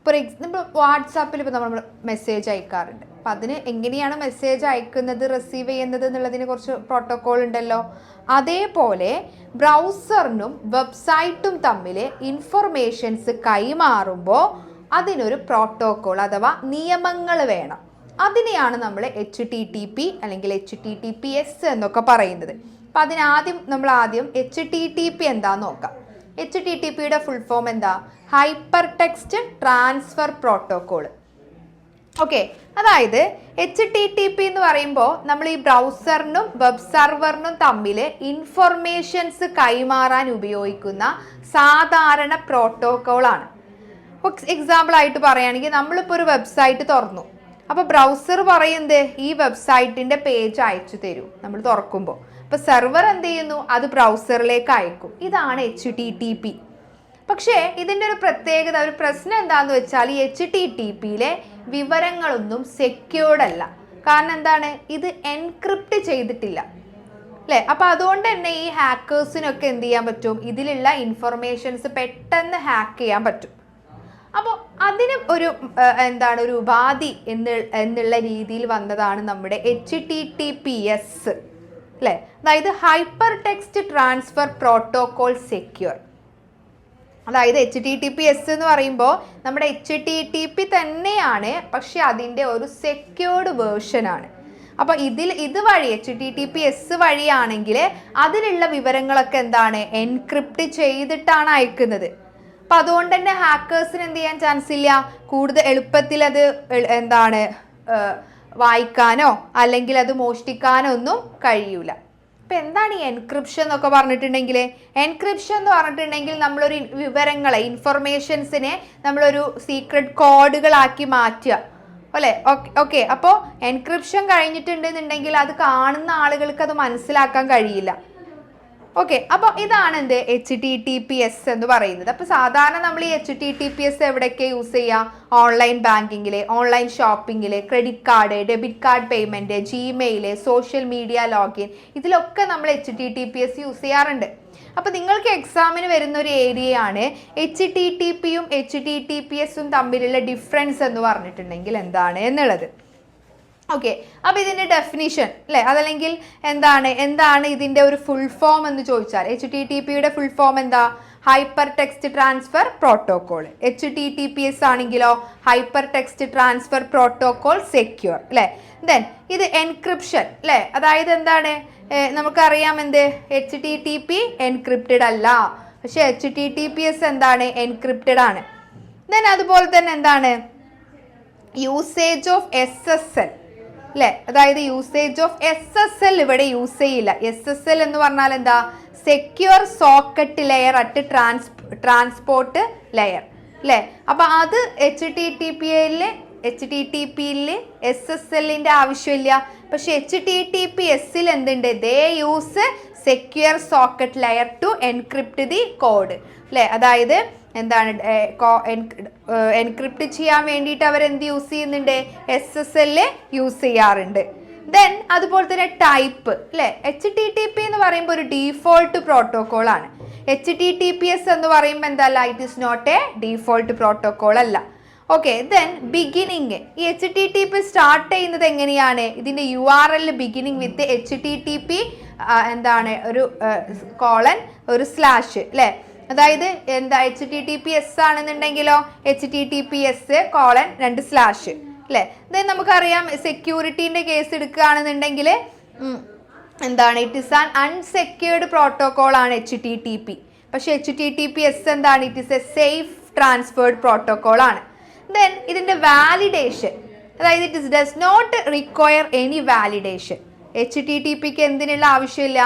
[SPEAKER 1] ഫോർ എക്സാമ്പിൾ വാട്സാപ്പിൽ ഇപ്പോൾ നമ്മൾ മെസ്സേജ് അയക്കാറുണ്ട്, അപ്പം അതിന് എങ്ങനെയാണ് മെസ്സേജ് അയക്കുന്നത്, റിസീവ് ചെയ്യുന്നത് എന്നുള്ളതിന് കുറച്ച് പ്രോട്ടോക്കോൾ ഉണ്ടല്ലോ. അതേപോലെ ബ്രൗസറിനും വെബ്സൈറ്റും തമ്മിൽ ഇൻഫർമേഷൻസ് കൈമാറുമ്പോൾ അതിനൊരു പ്രോട്ടോക്കോൾ അഥവാ നിയമങ്ങൾ വേണം. അതിനെയാണ് നമ്മൾ HTTP അല്ലെങ്കിൽ HTTPS എന്നൊക്കെ പറയുന്നത്. അപ്പം നമ്മൾ ആദ്യം HTTP എന്താന്ന് നോക്കാം. HTTPയുടെ ഫുൾ ഫോം എന്താ, hyper text transfer protocol. Okay, അതായത് HTTP എന്ന് പറയുമ്പോൾ നമ്മൾ ഈ ബ്രൗസറിനും വെബ് സർവറിനും തമ്മിൽ ഇൻഫർമേഷൻസ് കൈമാറാൻ ഉപയോഗിക്കുന്ന സാധാരണ പ്രോട്ടോക്കോളാണ്. എക്സാമ്പിൾ ആയിട്ട് പറയുകയാണെങ്കിൽ നമ്മളിപ്പോൾ ഒരു വെബ്സൈറ്റ് തുറന്നു, അപ്പോൾ ബ്രൗസർ പറയുന്നത് ഈ വെബ്സൈറ്റിൻ്റെ പേജ് അയച്ചു തരൂ നമ്മൾ തുറക്കുമ്പോൾ. അപ്പോൾ സെർവർ എന്ത് ചെയ്യുന്നു, അത് ബ്രൗസറിലേക്ക് അയക്കും. ഇതാണ് HTTP. പക്ഷേ ഇതിൻ്റെ ഒരു പ്രത്യേകത, ഒരു പ്രശ്നം എന്താണെന്ന് വെച്ചാൽ ഈ HTTPയിലെ വിവരങ്ങളൊന്നും സെക്യൂർഡ് അല്ല. കാരണം എന്താണ്, ഇത് എൻക്രിപ്റ്റ് ചെയ്തിട്ടില്ല അല്ലേ. അപ്പോൾ അതുകൊണ്ട് തന്നെ ഈ ഹാക്കേഴ്സിനൊക്കെ എന്ത് ചെയ്യാൻ പറ്റും, ഇതിലുള്ള ഇൻഫർമേഷൻസ് പെട്ടെന്ന് ഹാക്ക് ചെയ്യാൻ പറ്റും. അപ്പോൾ അതിന് ഒരു ഉപാധി എന്നുള്ള രീതിയിൽ വന്നതാണ് നമ്മുടെ HTTPS അല്ലേ. അതായത് hyper text transfer protocol secure. അതായത് HTTPS എന്ന് പറയുമ്പോൾ നമ്മുടെ HTTP തന്നെയാണ്, പക്ഷെ അതിൻ്റെ ഒരു സെക്യൂർഡ് വേർഷനാണ്. അപ്പോൾ ഇത് വഴി HTTPS വഴിയാണെങ്കിൽ അതിലുള്ള വിവരങ്ങളൊക്കെ എന്താണ്, എൻക്രിപ്റ്റ് ചെയ്തിട്ടാണ് അയക്കുന്നത്. അപ്പം അതുകൊണ്ട് തന്നെ ഹാക്കേഴ്സിന് എന്ത് ചെയ്യാൻ ചാൻസ് ഇല്ല, കൂടുതൽ എളുപ്പത്തിൽ അത് വായിക്കാനോ അല്ലെങ്കിൽ അത് മോഷ്ടിക്കാനോ ഒന്നും കഴിയൂല. ഇപ്പം എന്താണ് ഈ എൻക്രിപ്ഷൻ എന്നൊക്കെ പറഞ്ഞിട്ടുണ്ടെങ്കിൽ, എൻക്രിപ്ഷൻ എന്ന് പറഞ്ഞിട്ടുണ്ടെങ്കിൽ നമ്മളൊരു വിവരങ്ങളെ, ഇൻഫർമേഷൻസിനെ നമ്മളൊരു സീക്രട്ട് കോഡുകളാക്കി മാറ്റുക അല്ലേ. ഓക്കെ അപ്പോൾ എൻക്രിപ്ഷൻ കഴിഞ്ഞിട്ടുണ്ടെന്നുണ്ടെങ്കിൽ അത് കാണുന്ന ആളുകൾക്ക് അത് മനസ്സിലാക്കാൻ കഴിയില്ല. ഓക്കെ, അപ്പോൾ ഇതാണ് എന്ത് HTTPS എന്ന് പറയുന്നത്. അപ്പോൾ സാധാരണ നമ്മൾ ഈ HTTPS എവിടെയൊക്കെ യൂസ് ചെയ്യുക? ഓൺലൈൻ ബാങ്കിങ്ങിൽ, ഓൺലൈൻ ഷോപ്പിങ്ങിൽ, credit card, debit card payment, Gmail, social media login, ഇതിലൊക്കെ നമ്മൾ HTTPS യൂസ് ചെയ്യാറുണ്ട്. അപ്പോൾ നിങ്ങൾക്ക് എക്സാമിന് വരുന്ന ഒരു ഏരിയയാണ് HTTPയും HTTPSും തമ്മിലുള്ള ഡിഫറൻസ് എന്ന് പറഞ്ഞിട്ടുണ്ടെങ്കിൽ എന്താണ് എന്നുള്ളത്. ഓക്കെ, അപ്പോൾ ഇതിൻ്റെ ഡെഫിനിഷൻ അല്ലേ, അതല്ലെങ്കിൽ എന്താണ് ഇതിൻ്റെ ഒരു ഫുൾ ഫോം എന്ന് ചോദിച്ചാൽ HTTPയുടെ ഫുൾ ഫോം എന്താ? Hyper text transfer protocol. HTTPS ആണെങ്കിലോ hyper text transfer protocol secure അല്ലേ. ദെൻ ഇത് എൻക്രിപ്ഷൻ അല്ലേ, അതായത് എന്താണ് നമുക്കറിയാം എന്ത് HTTP എൻക്രിപ്റ്റഡ് അല്ല, പക്ഷെ HTTPS എന്താണ് എൻക്രിപ്റ്റഡ് ആണ്. ദെൻ അതുപോലെ തന്നെ എന്താണ് യൂസേജ് ഓഫ് SSL അല്ലേ, അതായത് യൂസേജ് ഓഫ് SSL ഇവിടെ യൂസ് ചെയ്യില്ല. SSL എന്ന് പറഞ്ഞാൽ എന്താ? Secure socket layer at transport layer അല്ലേ. അപ്പോൾ അത് HTTPയിൽ SSLൻ്റെ ആവശ്യമില്ല. പക്ഷെ HTTPSൽ എന്തുണ്ട്? They use secure socket layer to encrypt the code അല്ലേ. അതായത് എന്താണ് എൻക്രിപ്റ്റ് ചെയ്യാൻ വേണ്ടിയിട്ട് അവരെന്ത് യൂസ് ചെയ്യുന്നുണ്ട്? SSL യൂസ് ചെയ്യാറുണ്ട്. ദെൻ അതുപോലെ തന്നെ ടൈപ്പ് അല്ലേ. HTTP എന്ന് പറയുമ്പോൾ ഒരു ഡീഫോൾട്ട് പ്രോട്ടോകോൾ ആണ്. HTTPS എന്ന് പറയുമ്പോൾ എന്തല്ല? It is not a default protocol അല്ല. Okay, then beginning. ഈ HTTP സ്റ്റാർട്ട് ചെയ്യുന്നത് എങ്ങനെയാണ്? ഇതിൻ്റെ URL ബിഗിനിങ് വിത്ത് HTTP എന്താണ് ഒരു കോളൻ ഒരു സ്ലാഷ് അല്ലേ. അതായത് എന്താ HTTPS ആണെന്നുണ്ടെങ്കിലോ HTTPS കോളൻ 2 സ്ലാഷ് അല്ലേ. ദെൻ നമുക്കറിയാം സെക്യൂരിറ്റീൻ്റെ കേസ് എടുക്കുകയാണെന്നുണ്ടെങ്കിൽ എന്താണ്? It is an unsecured protocol ആണ് HTTP. പക്ഷെ HTTPS എന്താണ്? It is a safe transferred protocol ആണ്. ദെൻ ഇതിൻ്റെ വാലിഡേഷൻ, അതായത് it does not require any validation. HTTPക്ക് എന്തിനുള്ള ആവശ്യമില്ല?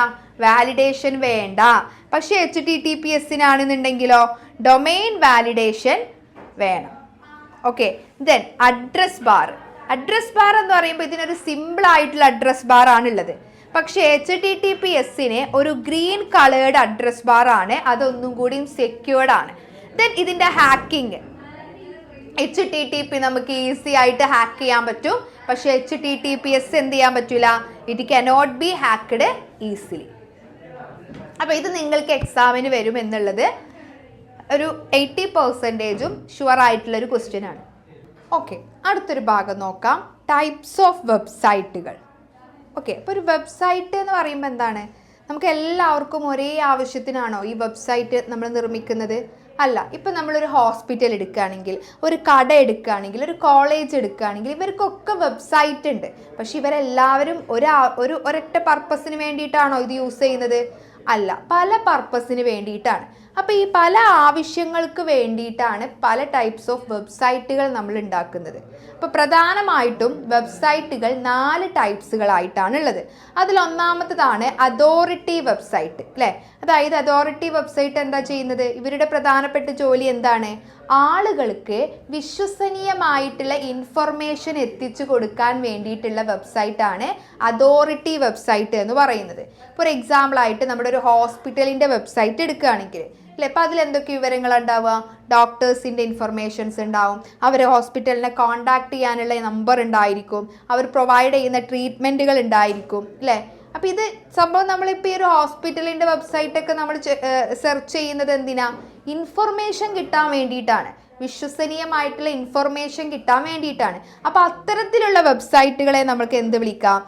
[SPEAKER 1] വാലിഡേഷൻ വേണ്ട. പക്ഷേ HTTPSനാണെന്നുണ്ടെങ്കിലോ ഡൊമെയിൻ വാലിഡേഷൻ വേണം. Okay, then address bar. Address bar എന്ന് പറയുമ്പോൾ ഇതിനൊരു സിമ്പിൾ ആയിട്ടുള്ള അഡ്രസ് ബാർ ആണുള്ളത്. പക്ഷേ HTTPSന് ഒരു ഗ്രീൻ കളേർഡ് അഡ്രസ് ബാർ ആണ്, അതൊന്നും കൂടിയും സെക്യൂർഡ് ആണ്. ദെൻ ഇതിൻ്റെ ഹാക്കിങ്, HTTP നമുക്ക് ഈസി ആയിട്ട് ഹാക്ക് ചെയ്യാൻ പറ്റും. പക്ഷേ HTTPS എന്ത് ചെയ്യാൻ പറ്റില്ല? It cannot be hacked easily. അപ്പോൾ ഇത് നിങ്ങൾക്ക് എക്സാമിന് വരും എന്നുള്ളത് ഒരു 80% ഷുവർ ആയിട്ടുള്ളൊരു ക്വസ്റ്റ്യൻ ആണ്. ഓക്കെ, അടുത്തൊരു ഭാഗം നോക്കാം, ടൈപ്സ് ഓഫ് വെബ്സൈറ്റുകൾ. ഓക്കെ, അപ്പോൾ ഒരു വെബ്സൈറ്റ് എന്ന് പറയുമ്പോൾ എന്താണ്? നമുക്ക് എല്ലാവർക്കും ഒരേ ആവശ്യത്തിനാണോ ഈ വെബ്സൈറ്റ് നമ്മൾ നിർമ്മിക്കുന്നത്? അല്ല. ഇപ്പം നമ്മളൊരു ഹോസ്പിറ്റൽ എടുക്കുകയാണെങ്കിൽ, ഒരു കട എടുക്കുകയാണെങ്കിൽ, ഒരു കോളേജ് എടുക്കുകയാണെങ്കിൽ, ഇവർക്കൊക്കെ വെബ്സൈറ്റ് ഉണ്ട്. പക്ഷെ ഇവരെല്ലാവരും ഒരൊറ്റ പർപ്പസിന് വേണ്ടിയിട്ടാണോ ഇത് യൂസ് ചെയ്യുന്നത്? അല്ല, പല പർപ്പസിന് വേണ്ടിയിട്ടാണ്. അപ്പോൾ ഈ പല ആവശ്യങ്ങൾക്ക് വേണ്ടിയിട്ടാണ് പല ടൈപ്സ് ഓഫ് വെബ്സൈറ്റുകൾ നമ്മൾ ഉണ്ടാക്കുന്നത്. അപ്പോൾ പ്രധാനമായിട്ടും വെബ്സൈറ്റുകൾ 4 ടൈപ്സുകളായിട്ടാണ് ഉള്ളത്. അതിലൊന്നാമത്തതാണ് അതോറിറ്റി വെബ്സൈറ്റ് അല്ലേ. അതായത് അതോറിറ്റി വെബ്സൈറ്റ് എന്താ ചെയ്യുന്നത്? ഇവരുടെ പ്രധാനപ്പെട്ട ജോലി എന്താണ്? ആളുകൾക്ക് വിശ്വസനീയമായിട്ടുള്ള ഇൻഫർമേഷൻ എത്തിച്ചു കൊടുക്കാൻ വേണ്ടിയിട്ടുള്ള വെബ്സൈറ്റാണ് അതോറിറ്റി വെബ്സൈറ്റ് എന്ന് പറയുന്നത്. ഫോർ എക്സാമ്പിൾ ആയിട്ട് നമ്മുടെ ഒരു ഹോസ്പിറ്റലിൻ്റെ വെബ്സൈറ്റ് എടുക്കുകയാണെങ്കിൽ അല്ലേ, അപ്പോൾ അതിലെന്തൊക്കെ വിവരങ്ങൾ ഉണ്ടാവുക? ഡോക്ടേഴ്സിൻ്റെ ഇൻഫർമേഷൻസ് ഉണ്ടാവും, അവർ ഹോസ്പിറ്റലിനെ കോൺടാക്ട് ചെയ്യാനുള്ള നമ്പർ ഉണ്ടായിരിക്കും, അവർ പ്രൊവൈഡ് ചെയ്യുന്ന ട്രീറ്റ്മെൻറ്റുകൾ ഉണ്ടായിരിക്കും അല്ലേ. അപ്പോൾ ഇത് സംഭവം നമ്മളിപ്പോൾ ഈ ഒരു ഹോസ്പിറ്റലിൻ്റെ വെബ്സൈറ്റൊക്കെ നമ്മൾ സെർച്ച് ചെയ്യുന്നത് എന്തിനാ? ഇൻഫർമേഷൻ കിട്ടാൻ വേണ്ടിയിട്ടാണ്, വിശ്വസനീയമായിട്ടുള്ള ഇൻഫർമേഷൻ കിട്ടാൻ വേണ്ടിയിട്ടാണ്. അപ്പോൾ അത്തരത്തിലുള്ള വെബ്സൈറ്റുകളെ നമുക്ക് എന്ത് വിളിക്കാം?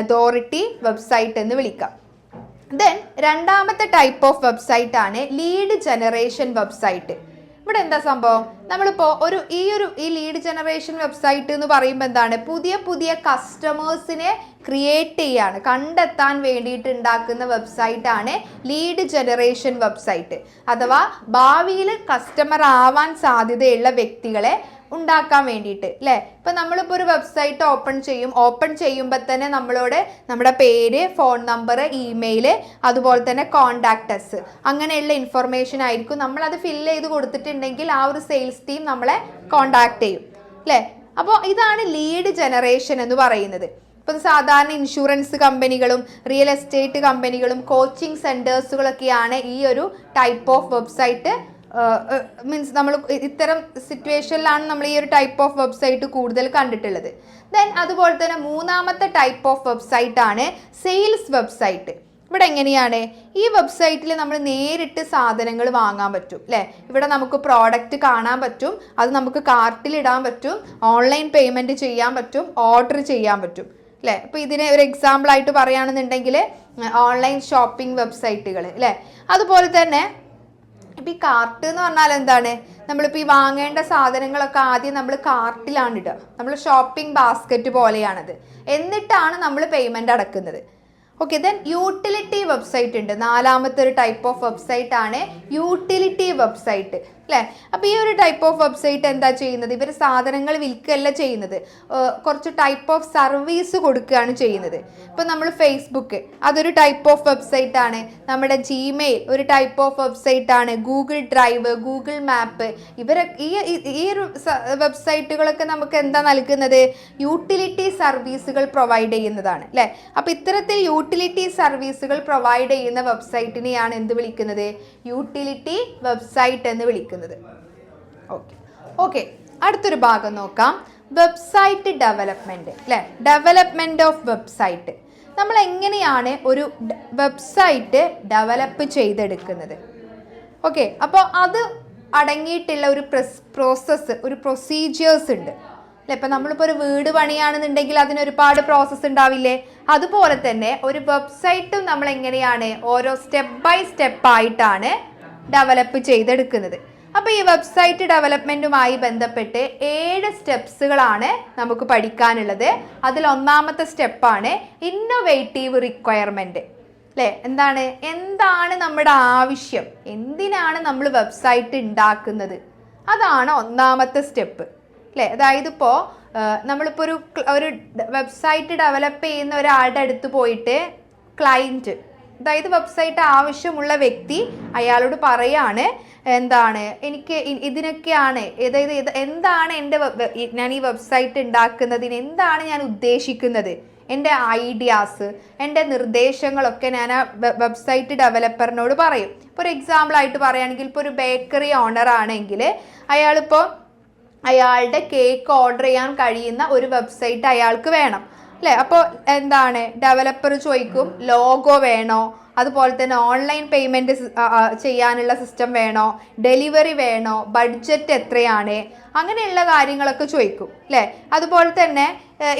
[SPEAKER 1] അതോറിറ്റി വെബ്സൈറ്റ് എന്ന് വിളിക്കാം. ദെൻ രണ്ടാമത്തെ ടൈപ്പ് ഓഫ് വെബ്സൈറ്റ് ആണ് ലീഡ് ജനറേഷൻ വെബ്സൈറ്റ്. ഇവിടെ എന്താ സംഭവം? നമ്മളിപ്പോൾ ഈ ലീഡ് ജനറേഷൻ വെബ്സൈറ്റ് എന്ന് പറയുമ്പോൾ എന്താണ്? പുതിയ കസ്റ്റമേഴ്സിനെ ക്രിയേറ്റ് ചെയ്യാണ്, കണ്ടെത്താൻ വേണ്ടിയിട്ട് ഉണ്ടാക്കുന്ന വെബ്സൈറ്റാണ് ലീഡ് ജനറേഷൻ വെബ്സൈറ്റ്. അഥവാ ഭാവിയിൽ കസ്റ്റമർ ആവാൻ സാധ്യതയുള്ള വ്യക്തികളെ ഉണ്ടാക്കാൻ വേണ്ടിയിട്ട് അല്ലേ. ഇപ്പം നമ്മളിപ്പോൾ ഒരു വെബ്സൈറ്റ് ഓപ്പൺ ചെയ്യുമ്പോൾ തന്നെ നമ്മളോട് നമ്മുടെ പേര്, ഫോൺ നമ്പർ, ഇമെയിൽ, അതുപോലെ തന്നെ കോണ്ടാക്ടസ്, അങ്ങനെയുള്ള ഇൻഫർമേഷൻ ആയിരിക്കും. നമ്മളത് ഫില്ല് ചെയ്ത് കൊടുത്തിട്ടുണ്ടെങ്കിൽ ആ ഒരു സെയിൽസ് ടീം നമ്മളെ കോണ്ടാക്ട് ചെയ്യും അല്ലേ. അപ്പോൾ ഇതാണ് ലീഡ് ജനറേഷൻ എന്ന് പറയുന്നത്. ഇപ്പം സാധാരണ ഇൻഷുറൻസ് കമ്പനികളും റിയൽ എസ്റ്റേറ്റ് കമ്പനികളും കോച്ചിങ് സെൻറ്റേഴ്സുകളൊക്കെയാണ് ഈ ഒരു ടൈപ്പ് ഓഫ് വെബ്സൈറ്റ് മീൻസ് നമ്മൾ ഇത്തരം സിറ്റുവേഷനിലാണ് നമ്മൾ ഈ ഒരു ടൈപ്പ് ഓഫ് വെബ്സൈറ്റ് കൂടുതൽ കണ്ടിട്ടുള്ളത്. ദെൻ അതുപോലെ തന്നെ മൂന്നാമത്തെ ടൈപ്പ് ഓഫ് വെബ്സൈറ്റ് ആണ് സെയിൽസ് വെബ്സൈറ്റ്. ഇവിടെ എങ്ങനെയാണ്? ഈ വെബ്സൈറ്റിൽ നമ്മൾ നേരിട്ട് സാധനങ്ങൾ വാങ്ങാൻ പറ്റും അല്ലേ. ഇവിടെ നമുക്ക് പ്രോഡക്റ്റ് കാണാൻ പറ്റും, അത് നമുക്ക് കാർട്ടിൽ ഇടാൻ പറ്റും, ഓൺലൈൻ പേയ്മെൻറ്റ് ചെയ്യാൻ പറ്റും, ഓർഡർ ചെയ്യാൻ പറ്റും അല്ലേ. അപ്പോൾ ഇതിനെ ഒരു എക്സാമ്പിൾ ആയിട്ട് പറയുകയാണെന്നുണ്ടെങ്കിൽ ഓൺലൈൻ ഷോപ്പിംഗ് വെബ്സൈറ്റുകൾ അല്ലേ. അതുപോലെ തന്നെ ഇപ്പം ഈ കാർട്ട് എന്ന് പറഞ്ഞാൽ എന്താണ്? നമ്മളിപ്പോൾ ഈ വാങ്ങേണ്ട സാധനങ്ങളൊക്കെ ആദ്യം നമ്മൾ കാർട്ടിലാണ് ഇടുക. നമ്മൾ ഷോപ്പിംഗ് ബാസ്ക്കറ്റ് പോലെയാണത്. എന്നിട്ടാണ് നമ്മൾ പേയ്മെൻറ്റ് അടക്കുന്നത്. ഓക്കെ, ദെൻ യൂട്ടിലിറ്റി വെബ്സൈറ്റ് ഉണ്ട്. നാലാമത്തെ ഒരു ടൈപ്പ് ഓഫ് വെബ്സൈറ്റ് ആണ് യൂട്ടിലിറ്റി വെബ്സൈറ്റ് അല്ലേ. അപ്പോൾ ഈ ഒരു ടൈപ്പ് ഓഫ് വെബ്സൈറ്റ് എന്താ ചെയ്യുന്നത്? ഇവർ സാധനങ്ങൾ വിൽക്കുകയല്ല ചെയ്യുന്നത്, കുറച്ച് ടൈപ്പ് ഓഫ് സർവീസ് കൊടുക്കുകയാണ് ചെയ്യുന്നത്. ഇപ്പം നമ്മൾ ഫേസ്ബുക്ക്, അതൊരു ടൈപ്പ് ഓഫ് വെബ്സൈറ്റ് ആണ്. നമ്മുടെ ജിമെയിൽ ഒരു ടൈപ്പ് ഓഫ് വെബ്സൈറ്റ് ആണ്. ഗൂഗിൾ ഡ്രൈവ്, ഗൂഗിൾ മാപ്പ്, ഈ ഒരു വെബ്സൈറ്റുകളൊക്കെ നമുക്ക് എന്താ നൽകുന്നത്? യൂട്ടിലിറ്റി സർവീസുകൾ പ്രൊവൈഡ് ചെയ്യുന്നതാണ് അല്ലേ. അപ്പോൾ ഇത്തരത്തിൽ യൂട്ടിലിറ്റി സർവീസുകൾ പ്രൊവൈഡ് ചെയ്യുന്ന വെബ്സൈറ്റിനെയാണ് എന്ത് വിളിക്കുന്നത്? യൂട്ടിലിറ്റി വെബ്സൈറ്റ് എന്ന് വിളിക്കുന്നത്. ഓക്കെ, അടുത്തൊരു ഭാഗം നോക്കാം. വെബ്സൈറ്റ് ഡെവലപ്മെന്റ് അല്ലെ. Development of website. നമ്മൾ എങ്ങനെയാണ് ഒരു വെബ്സൈറ്റ് ഡെവലപ്പ് ചെയ്തെടുക്കുന്നത്? ഓക്കെ, അപ്പോൾ അത് അടങ്ങിയിട്ടുള്ള ഒരു പ്രോസസ്സ്, ഒരു പ്രൊസീജിയേഴ്സ് ഉണ്ട് അല്ലെ. ഇപ്പം നമ്മളിപ്പോൾ ഒരു വീട് പണിയാണെന്നുണ്ടെങ്കിൽ അതിനൊരുപാട് പ്രോസസ്സ് ഉണ്ടാവില്ലേ? അതുപോലെ തന്നെ ഒരു വെബ്സൈറ്റും നമ്മൾ എങ്ങനെയാണ് ഓരോ സ്റ്റെപ്പ് ബൈ സ്റ്റെപ്പ് ആയിട്ടാണ് ഡെവലപ്പ് ചെയ്തെടുക്കുന്നത്. അപ്പോൾ ഈ വെബ്സൈറ്റ് ഡെവലപ്മെൻറ്റുമായി ബന്ധപ്പെട്ട് 7 സ്റ്റെപ്സുകളാണ് നമുക്ക് പഠിക്കാനുള്ളത്. അതിൽ ഒന്നാമത്തെ സ്റ്റെപ്പാണ് ഇന്നോവേറ്റീവ് റിക്വയർമെൻറ്റ് അല്ലേ. എന്താണ് നമ്മുടെ ആവശ്യം? എന്തിനാണ് നമ്മൾ വെബ്സൈറ്റ് ഉണ്ടാക്കുന്നത്? അതാണ് ഒന്നാമത്തെ സ്റ്റെപ്പ് അല്ലേ. അതായത് ഇപ്പോൾ നമ്മളിപ്പോൾ ഒരു വെബ്സൈറ്റ് ഡെവലപ്പ് ചെയ്യുന്ന ഒരാളുടെ അടുത്ത് പോയിട്ട് ക്ലയൻറ്റ്, അതായത് വെബ്സൈറ്റ് ആവശ്യമുള്ള വ്യക്തി അയാളോട് പറയാണ്, എനിക്ക് ഇതിനൊക്കെയാണ്, അതായത് എന്താണ് ഞാൻ ഈ വെബ്സൈറ്റ് ഉണ്ടാക്കുന്നതിന് എന്താണ് ഞാൻ ഉദ്ദേശിക്കുന്നത്, എൻ്റെ ഐഡിയാസ്, എൻ്റെ നിർദ്ദേശങ്ങളൊക്കെ ഞാൻ ആ വെബ്സൈറ്റ് ഡെവലപ്പറിനോട് പറയും. ഇപ്പോൾ ഒരു എക്സാമ്പിളായിട്ട് പറയുകയാണെങ്കിൽ, ഇപ്പോൾ ഒരു ബേക്കറി ഓണർ ആണെങ്കിൽ അയാളുടെ കേക്ക് ഓർഡർ ചെയ്യാൻ കഴിയുന്ന ഒരു വെബ്സൈറ്റ് അയാൾക്ക് വേണം അല്ലേ. അപ്പോൾ ഡെവലപ്പർ ചോദിക്കും, ലോഗോ വേണോ, അതുപോലെ തന്നെ ഓൺലൈൻ പേയ്മെൻറ്റ് ചെയ്യാനുള്ള സിസ്റ്റം വേണോ, ഡെലിവറി വേണോ, ബഡ്ജറ്റ് എത്രയാണ്, അങ്ങനെയുള്ള കാര്യങ്ങളൊക്കെ ചോദിക്കും അല്ലേ. അതുപോലെ തന്നെ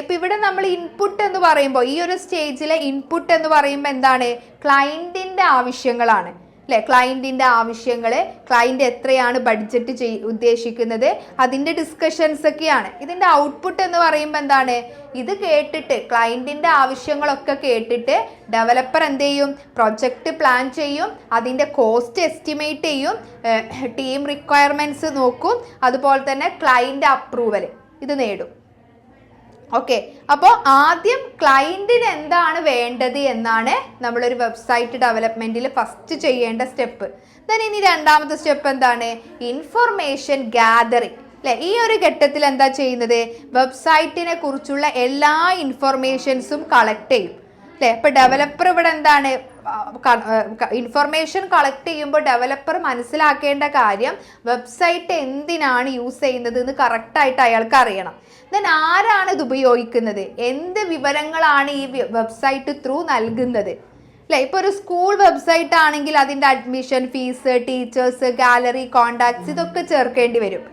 [SPEAKER 1] ഇപ്പം ഇവിടെ നമ്മൾ ഇൻപുട്ട് എന്ന് പറയുമ്പോൾ, ഈ ഒരു സ്റ്റേജിലെ ഇൻപുട്ട് എന്ന് പറയുമ്പോൾ ക്ലയൻറ്റിൻ്റെ ആവശ്യങ്ങളാണ് അല്ലേ. ക്ലയൻറ്റിൻ്റെ ആവശ്യങ്ങൾ, ക്ലയൻറ്റ് എത്രയാണ് ബഡ്ജറ്റ് ഉദ്ദേശിക്കുന്നത്, അതിൻ്റെ ഡിസ്കഷൻസ് ഒക്കെയാണ്. ഇതിൻ്റെ ഔട്ട്പുട്ട് എന്ന് പറയുമ്പോൾ ഇത് കേട്ടിട്ട്, ക്ലയൻറ്റിൻ്റെ ആവശ്യങ്ങളൊക്കെ കേട്ടിട്ട് ഡെവലപ്പർ എന്ത് ചെയ്യും? പ്രൊജക്റ്റ് പ്ലാൻ ചെയ്യും, അതിൻ്റെ കോസ്റ്റ് എസ്റ്റിമേറ്റ് ചെയ്യും, ടീം റിക്വയർമെൻറ്റ്സ് നോക്കും, അതുപോലെ തന്നെ ക്ലയൻറ്റ് അപ്രൂവൽ ഇത് നേടും. ഓക്കെ, അപ്പോൾ ആദ്യം ക്ലയൻറ്റിന് എന്താണ് വേണ്ടത് എന്നാണ് നമ്മളൊരു വെബ്സൈറ്റ് ഡെവലപ്മെൻറ്റിൽ ഫസ്റ്റ് ചെയ്യേണ്ട സ്റ്റെപ്പ്. ദെൻ ഇനി രണ്ടാമത്തെ സ്റ്റെപ്പ് എന്താണ്? ഇൻഫർമേഷൻ ഗ്യാതറിങ് അല്ലേ. ഈ ഒരു ഘട്ടത്തിൽ എന്താ ചെയ്യുന്നത്? വെബ്സൈറ്റിനെ കുറിച്ചുള്ള എല്ലാ ഇൻഫർമേഷൻസും കളക്ട് ചെയ്യും അല്ലേ. ഇപ്പോൾ ഡെവലപ്പർ ഇവിടെ ഇൻഫർമേഷൻ കളക്ട് ചെയ്യുമ്പോൾ ഡെവലപ്പർ മനസ്സിലാക്കേണ്ട കാര്യം, വെബ്സൈറ്റ് എന്തിനാണ് യൂസ് ചെയ്യുന്നത് എന്ന് കറക്റ്റായിട്ട് അയാൾക്ക് അറിയണം. ദെൻ ആരാണ് ഇത് ഉപയോഗിക്കുന്നത്, എന്ത് വിവരങ്ങളാണ് ഈ വെബ്സൈറ്റ് ത്രൂ നൽകുന്നത് അല്ലേ. ഇപ്പോൾ ഒരു സ്കൂൾ വെബ്സൈറ്റ് ആണെങ്കിൽ അതിൻ്റെ admission fees, teachers, gallery, contacts ഇതൊക്കെ ചേർക്കേണ്ടി വരും.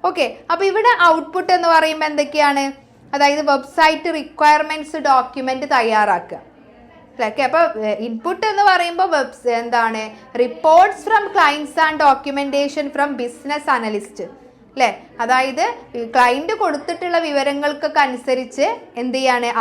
[SPEAKER 1] ഓക്കെ, അപ്പോൾ ഇവിടെ ഔട്ട്പുട്ട് എന്ന് പറയുമ്പോൾ എന്തൊക്കെയാണ്? അതായത് വെബ്സൈറ്റ് റിക്വയർമെൻറ്റ്സ് ഡോക്യുമെൻ്റ് തയ്യാറാക്കുക. ഓക്കെ, അപ്പോൾ ഇൻപുട്ട് എന്ന് പറയുമ്പോൾ reports from clients and documentation from business analyst അല്ലേ. അതായത് ക്ലയൻറ്റ് കൊടുത്തിട്ടുള്ള വിവരങ്ങൾക്കൊക്കെ അനുസരിച്ച്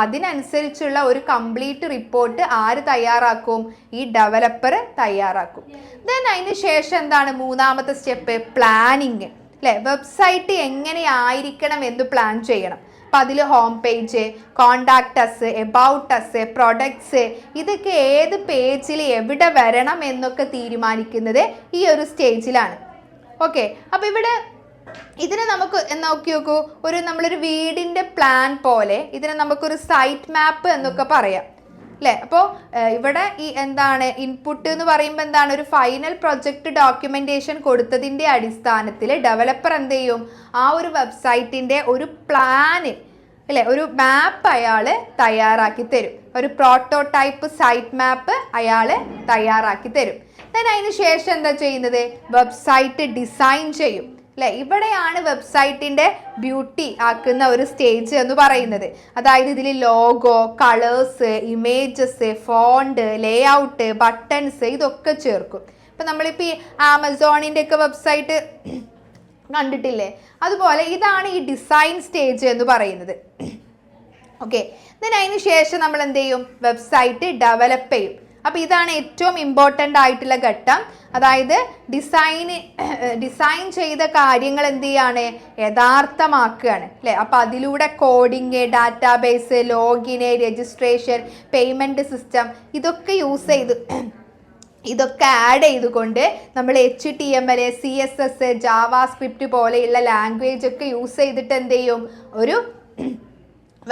[SPEAKER 1] അതിനനുസരിച്ചുള്ള ഒരു കംപ്ലീറ്റ് റിപ്പോർട്ട് ആര് തയ്യാറാക്കും? ഈ ഡെവലപ്പർ തയ്യാറാക്കും. ദെൻ അതിന് ശേഷം മൂന്നാമത്തെ സ്റ്റെപ്പ്? പ്ലാനിങ് അല്ലേ? വെബ്സൈറ്റ് എങ്ങനെയായിരിക്കണം എന്ന് പ്ലാൻ ചെയ്യണം. അപ്പം അതിൽ home page, contact us, about us, products, ഇതൊക്കെ ഏത് പേജിൽ എവിടെ വരണം എന്നൊക്കെ തീരുമാനിക്കുന്നത് ഈ ഒരു സ്റ്റേജിലാണ്. ഓക്കെ, അപ്പോൾ ഇവിടെ ഇതിനെ നമുക്ക് നോക്കി നോക്കൂ, നമ്മളൊരു വീടിൻ്റെ പ്ലാൻ പോലെ ഇതിനെ നമുക്കൊരു സൈറ്റ് മാപ്പ് എന്നൊക്കെ പറയാം, അല്ലേ? അപ്പോൾ ഇവിടെ ഈ എന്താണ് ഇൻപുട്ട് എന്ന് പറയുമ്പോൾ എന്താണ്, ഒരു ഫൈനൽ പ്രൊജക്റ്റ് ഡോക്യുമെന്റേഷൻ കൊടുത്തതിൻ്റെ അടിസ്ഥാനത്തിൽ ഡെവലപ്പർ എന്ത് ചെയ്യും, ആ ഒരു വെബ്സൈറ്റിൻ്റെ ഒരു പ്ലാന്, അല്ലേ, ഒരു മാപ്പ് അയാൾ തയ്യാറാക്കി തരും. ഒരു പ്രോട്ടോടൈപ്പ് സൈറ്റ് മാപ്പ് അയാൾ തയ്യാറാക്കി തരും. അതിന് ശേഷം എന്താ ചെയ്യുന്നത്, വെബ്സൈറ്റ് ഡിസൈൻ ചെയ്യും, അല്ലേ? ഇവിടെയാണ് വെബ്സൈറ്റിൻ്റെ ബ്യൂട്ടി ആക്കുന്ന ഒരു സ്റ്റേജ് എന്ന് പറയുന്നത്. അതായത് ഇതിൽ logo, colours, images, font, layout, buttons ഇതൊക്കെ ചേർക്കും. ഇപ്പം നമ്മളിപ്പോൾ ഈ ആമസോണിൻ്റെ ഒക്കെ വെബ്സൈറ്റ് കണ്ടിട്ടില്ലേ, അതുപോലെ ഇതാണ് ഈ ഡിസൈൻ സ്റ്റേജ് എന്ന് പറയുന്നത്. ഓക്കെ, അതിന് ശേഷം നമ്മൾ എന്ത് ചെയ്യും, വെബ്സൈറ്റ് ഡെവലപ്പ് ചെയ്യും. അപ്പോൾ ഇതാണ് ഏറ്റവും ഇമ്പോർട്ടൻ്റ് ആയിട്ടുള്ള ഘട്ടം. അതായത് ഡിസൈൻ ചെയ്ത കാര്യങ്ങൾ എന്ത് ചെയ്യാണ്, യഥാർത്ഥമാക്കുകയാണ്, അല്ലേ? അപ്പോൾ അതിലൂടെ കോഡിങ്, ഡാറ്റാബേസ്, ലോഗിന്, രജിസ്ട്രേഷൻ, പേയ്മെൻറ്റ് സിസ്റ്റം ഇതൊക്കെ ആഡ് ചെയ്തുകൊണ്ട് നമ്മൾ HTML, CSS, ജാവാസ്ക്രിപ്റ്റ് പോലെയുള്ള ലാംഗ്വേജ് ഒക്കെ യൂസ് ചെയ്തിട്ട് എന്ത് ചെയ്യും, ഒരു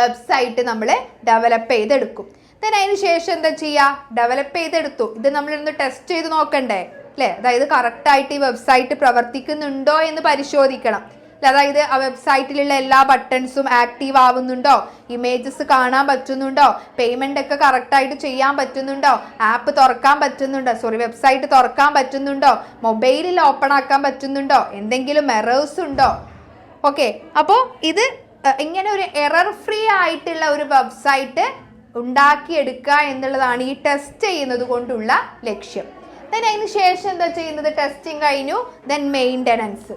[SPEAKER 1] വെബ്സൈറ്റ് നമ്മൾ ഡെവലപ്പ് ചെയ്തെടുക്കും. അതിന് ശേഷം എന്താ ചെയ്യുക, ഡെവലപ്പ് ചെയ്തെടുത്തു, ഇത് നമ്മളിന്ന് ടെസ്റ്റ് ചെയ്ത് നോക്കണ്ടേ, അല്ലേ? അതായത് കറക്റ്റായിട്ട് ഈ വെബ്സൈറ്റ് പ്രവർത്തിക്കുന്നുണ്ടോ എന്ന് പരിശോധിക്കണം. അതായത് ആ വെബ്സൈറ്റിലുള്ള എല്ലാ ബട്ടൺസും ആക്റ്റീവ് ആവുന്നുണ്ടോ, ഇമേജസ് കാണാൻ പറ്റുന്നുണ്ടോ, പേയ്മെൻ്റ് ഒക്കെ കറക്റ്റായിട്ട് ചെയ്യാൻ പറ്റുന്നുണ്ടോ, ആപ്പ് തുറക്കാൻ പറ്റുന്നുണ്ടോ, വെബ്സൈറ്റ് തുറക്കാൻ പറ്റുന്നുണ്ടോ, മൊബൈലിൽ ഓപ്പൺ ആക്കാൻ പറ്റുന്നുണ്ടോ, എന്തെങ്കിലും എറേഴ്സ് ഉണ്ടോ. ഓക്കെ, അപ്പോൾ ഇത് ഇങ്ങനെ ഒരു എറർ ഫ്രീ ആയിട്ടുള്ള ഒരു വെബ്സൈറ്റ് ഉണ്ടാക്കിയെടുക്കുക എന്നുള്ളതാണ് ഈ ടെസ്റ്റ് ചെയ്യുന്നത് കൊണ്ടുള്ള ലക്ഷ്യം. അതിന് ശേഷം എന്താ ചെയ്യുന്നത്, ടെസ്റ്റിംഗ് കഴിഞ്ഞു, ദെൻ മെയിൻ്റനൻസ്.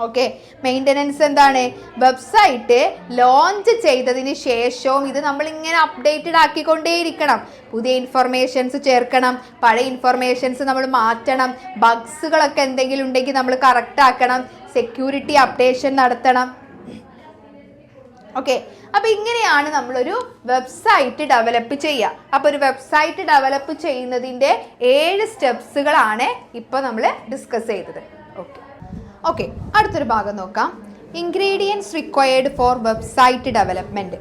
[SPEAKER 1] ഓക്കെ, മെയിൻ്റനൻസ് എന്താണ്, വെബ്സൈറ്റ് ലോഞ്ച് ചെയ്തതിന് ശേഷവും ഇത് നമ്മളിങ്ങനെ അപ്ഡേറ്റഡ് ആക്കിക്കൊണ്ടേയിരിക്കണം. പുതിയ ഇൻഫർമേഷൻസ് ചേർക്കണം, പഴയ ഇൻഫർമേഷൻസ് നമ്മൾ മാറ്റണം, ബഗ്സുകളൊക്കെ എന്തെങ്കിലും ഉണ്ടെങ്കിൽ നമ്മൾ കറക്റ്റ് ആക്കണം, സെക്യൂരിറ്റി അപ്ഡേഷൻ നടത്തണം. ഓക്കെ, അപ്പോൾ ഇങ്ങനെയാണ് നമ്മളൊരു വെബ്സൈറ്റ് ഡെവലപ്പ് ചെയ്യുക. അപ്പോൾ ഒരു വെബ്സൈറ്റ് ഡെവലപ്പ് ചെയ്യുന്നതിൻ്റെ 7 സ്റ്റെപ്സുകളാണ് ഇപ്പോൾ നമ്മൾ ഡിസ്കസ് ചെയ്തത്. ഓക്കെ, അടുത്തൊരു ഭാഗം നോക്കാം, ingredients required for website development.